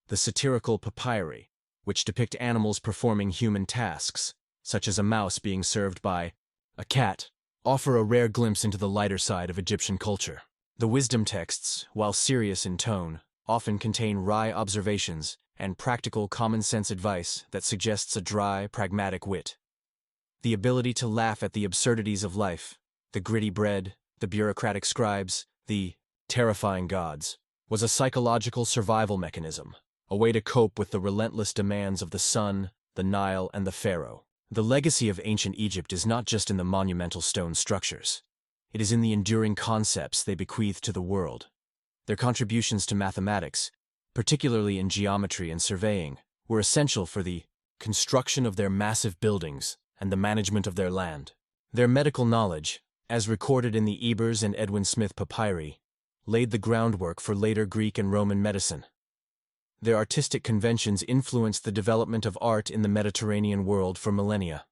The satirical papyri, which depict animals performing human tasks, such as a mouse being served by a cat, offer a rare glimpse into the lighter side of Egyptian culture. The wisdom texts, while serious in tone, often contain wry observations and practical common-sense advice that suggests a dry, pragmatic wit. The ability to laugh at the absurdities of life, the gritty bread, the bureaucratic scribes, the terrifying gods, was a psychological survival mechanism, a way to cope with the relentless demands of the sun, the Nile, and the pharaoh. The legacy of ancient Egypt is not just in the monumental stone structures. It is in the enduring concepts they bequeathed to the world. Their contributions to mathematics, particularly in geometry and surveying, were essential for the construction of their massive buildings and the management of their land. Their medical knowledge, as recorded in the Ebers and Edwin Smith papyri, laid the groundwork for later Greek and Roman medicine. Their artistic conventions influenced the development of art in the Mediterranean world for millennia.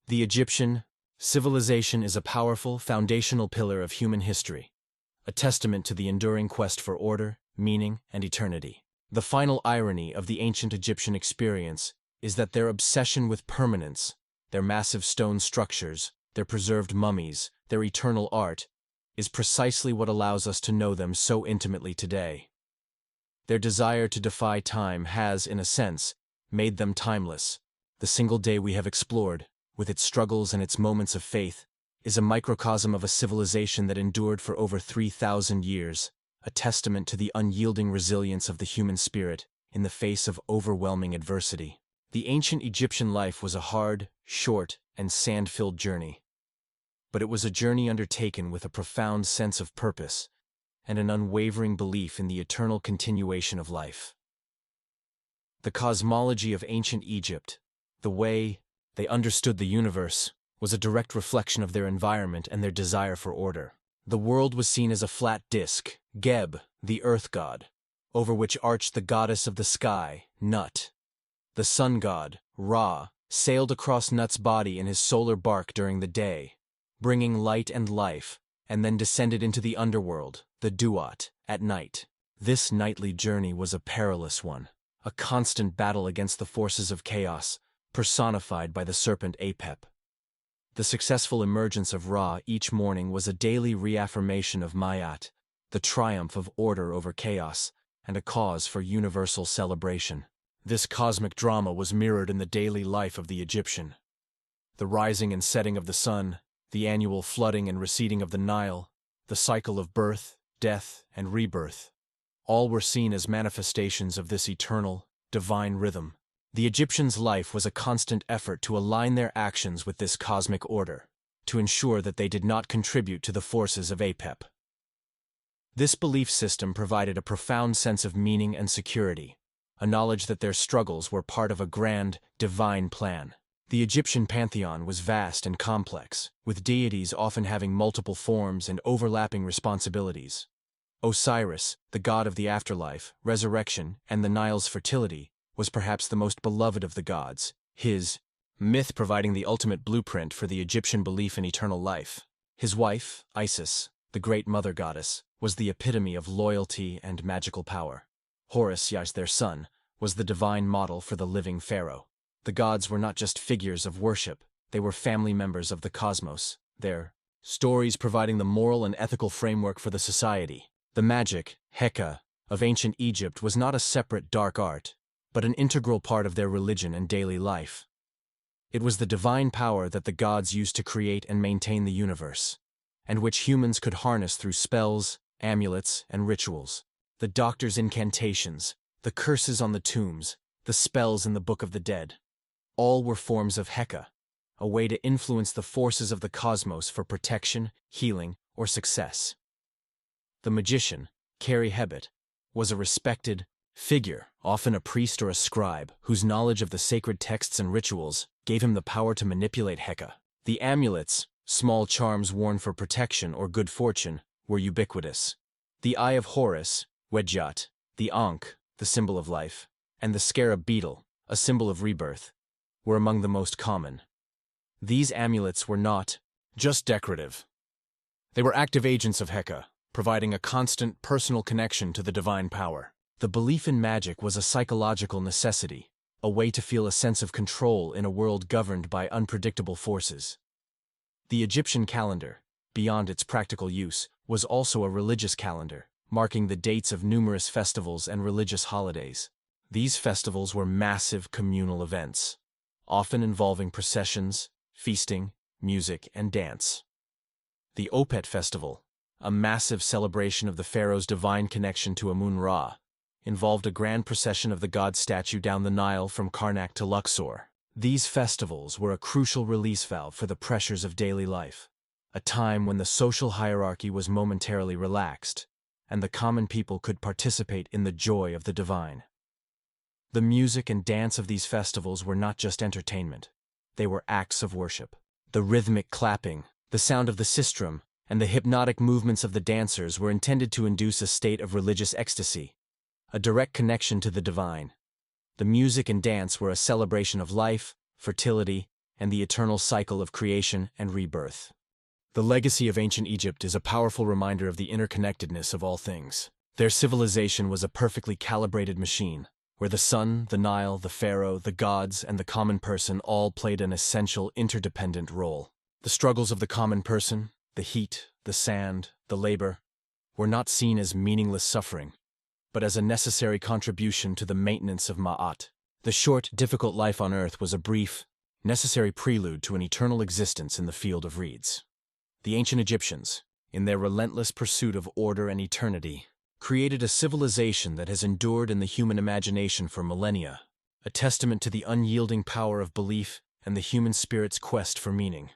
The Egyptian civilization is a powerful, foundational pillar of human history, a testament to the enduring quest for order, meaning, and eternity. The final irony of the ancient Egyptian experience is that their obsession with permanence, their massive stone structures, their preserved mummies, their eternal art, is precisely what allows us to know them so intimately today. Their desire to defy time has, in a sense, made them timeless. The single day we have explored, with its struggles and its moments of faith, is a microcosm of a civilization that endured for over 3,000 years, a testament to the unyielding resilience of the human spirit in the face of overwhelming adversity. The ancient Egyptian life was a hard, short, and sand-filled journey. But it was a journey undertaken with a profound sense of purpose and an unwavering belief in the eternal continuation of life. The cosmology of ancient Egypt, the way they understood the universe, was a direct reflection of their environment and their desire for order. The world was seen as a flat disk, Geb, the earth god, over which arched the goddess of the sky, Nut. The sun god, Ra, sailed across Nut's body in his solar bark during the day, bringing light and life, and then descended into the underworld, the Duat, at night. This nightly journey was a perilous one, a constant battle against the forces of chaos, personified by the serpent Apep. The successful emergence of Ra each morning was a daily reaffirmation of Mayat, the triumph of order over chaos, and a cause for universal celebration. This cosmic drama was mirrored in the daily life of the Egyptian. The rising and setting of the sun, the annual flooding and receding of the Nile, the cycle of birth, death, and rebirth, all were seen as manifestations of this eternal, divine rhythm. The Egyptians' life was a constant effort to align their actions with this cosmic order, to ensure that they did not contribute to the forces of Apep. This belief system provided a profound sense of meaning and security, a knowledge that their struggles were part of a grand, divine plan. The Egyptian pantheon was vast and complex, with deities often having multiple forms and overlapping responsibilities. Osiris, the god of the afterlife, resurrection, and the Nile's fertility, was perhaps the most beloved of the gods, his myth providing the ultimate blueprint for the Egyptian belief in eternal life. His wife, Isis, the great mother goddess, was the epitome of loyalty and magical power. Horus, their son, was the divine model for the living pharaoh. The gods were not just figures of worship, they were family members of the cosmos, their stories providing the moral and ethical framework for the society. The magic, Heka, of ancient Egypt was not a separate dark art, but an integral part of their religion and daily life. It was the divine power that the gods used to create and maintain the universe, and which humans could harness through spells, amulets, and rituals. The doctor's incantations, the curses on the tombs, the spells in the Book of the Dead, all were forms of Heka, a way to influence the forces of the cosmos for protection, healing, or success. The magician, Kheri-Hebet, was a respected figure, often a priest or a scribe, whose knowledge of the sacred texts and rituals gave him the power to manipulate Heka. The amulets, small charms worn for protection or good fortune, were ubiquitous. The Eye of Horus, Wedjat, the Ankh, the symbol of life, and the scarab beetle, a symbol of rebirth, were among the most common. These amulets were not just decorative. They were active agents of Heka, providing a constant personal connection to the divine power. The belief in magic was a psychological necessity, a way to feel a sense of control in a world governed by unpredictable forces. The Egyptian calendar, beyond its practical use, was also a religious calendar, marking the dates of numerous festivals and religious holidays. These festivals were massive communal events, often involving processions, feasting, music, and dance. The Opet Festival, a massive celebration of the pharaoh's divine connection to Amun-Ra, involved a grand procession of the god's statue down the Nile from Karnak to Luxor. These festivals were a crucial release valve for the pressures of daily life, a time when the social hierarchy was momentarily relaxed, and the common people could participate in the joy of the divine. The music and dance of these festivals were not just entertainment, they were acts of worship. The rhythmic clapping, the sound of the sistrum, and the hypnotic movements of the dancers were intended to induce a state of religious ecstasy, a direct connection to the divine. The music and dance were a celebration of life, fertility, and the eternal cycle of creation and rebirth. The legacy of ancient Egypt is a powerful reminder of the interconnectedness of all things. Their civilization was a perfectly calibrated machine, where the sun, the Nile, the pharaoh, the gods, and the common person all played an essential interdependent role. The struggles of the common person, the heat, the sand, the labor, were not seen as meaningless suffering, but as a necessary contribution to the maintenance of Ma'at. The short, difficult life on earth was a brief, necessary prelude to an eternal existence in the field of reeds. The ancient Egyptians, in their relentless pursuit of order and eternity, created a civilization that has endured in the human imagination for millennia, a testament to the unyielding power of belief and the human spirit's quest for meaning.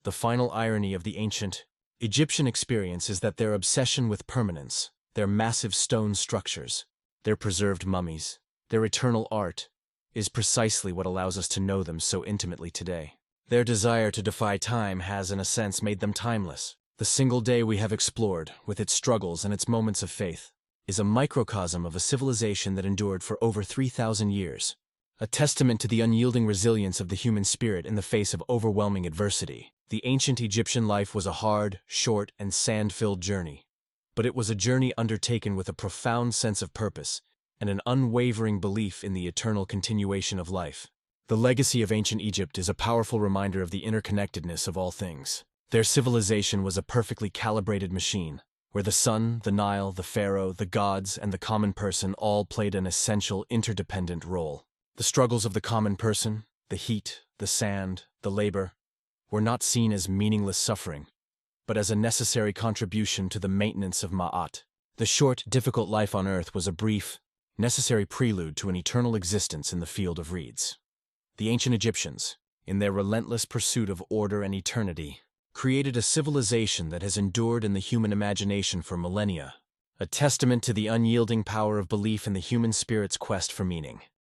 The final irony of the ancient Egyptian experience is that their obsession with permanence, their massive stone structures, their preserved mummies, their eternal art, is precisely what allows us to know them so intimately today. Their desire to defy time has, in a sense, made them timeless. The single day we have explored, with its struggles and its moments of faith, is a microcosm of a civilization that endured for over 3,000 years, a testament to the unyielding resilience of the human spirit in the face of overwhelming adversity. The ancient Egyptian life was a hard, short, and sand-filled journey. But it was a journey undertaken with a profound sense of purpose and an unwavering belief in the eternal continuation of life. The legacy of ancient Egypt is a powerful reminder of the interconnectedness of all things. Their civilization was a perfectly calibrated machine, where the sun, the Nile, the pharaoh, the gods, and the common person all played an essential, interdependent role. The struggles of the common person, the heat, the sand, the labor, were not seen as meaningless suffering, but as a necessary contribution to the maintenance of Ma'at. The short, difficult life on earth was a brief, necessary prelude to an eternal existence in the field of reeds. The ancient Egyptians, in their relentless pursuit of order and eternity, created a civilization that has endured in the human imagination for millennia, a testament to the unyielding power of belief in the human spirit's quest for meaning.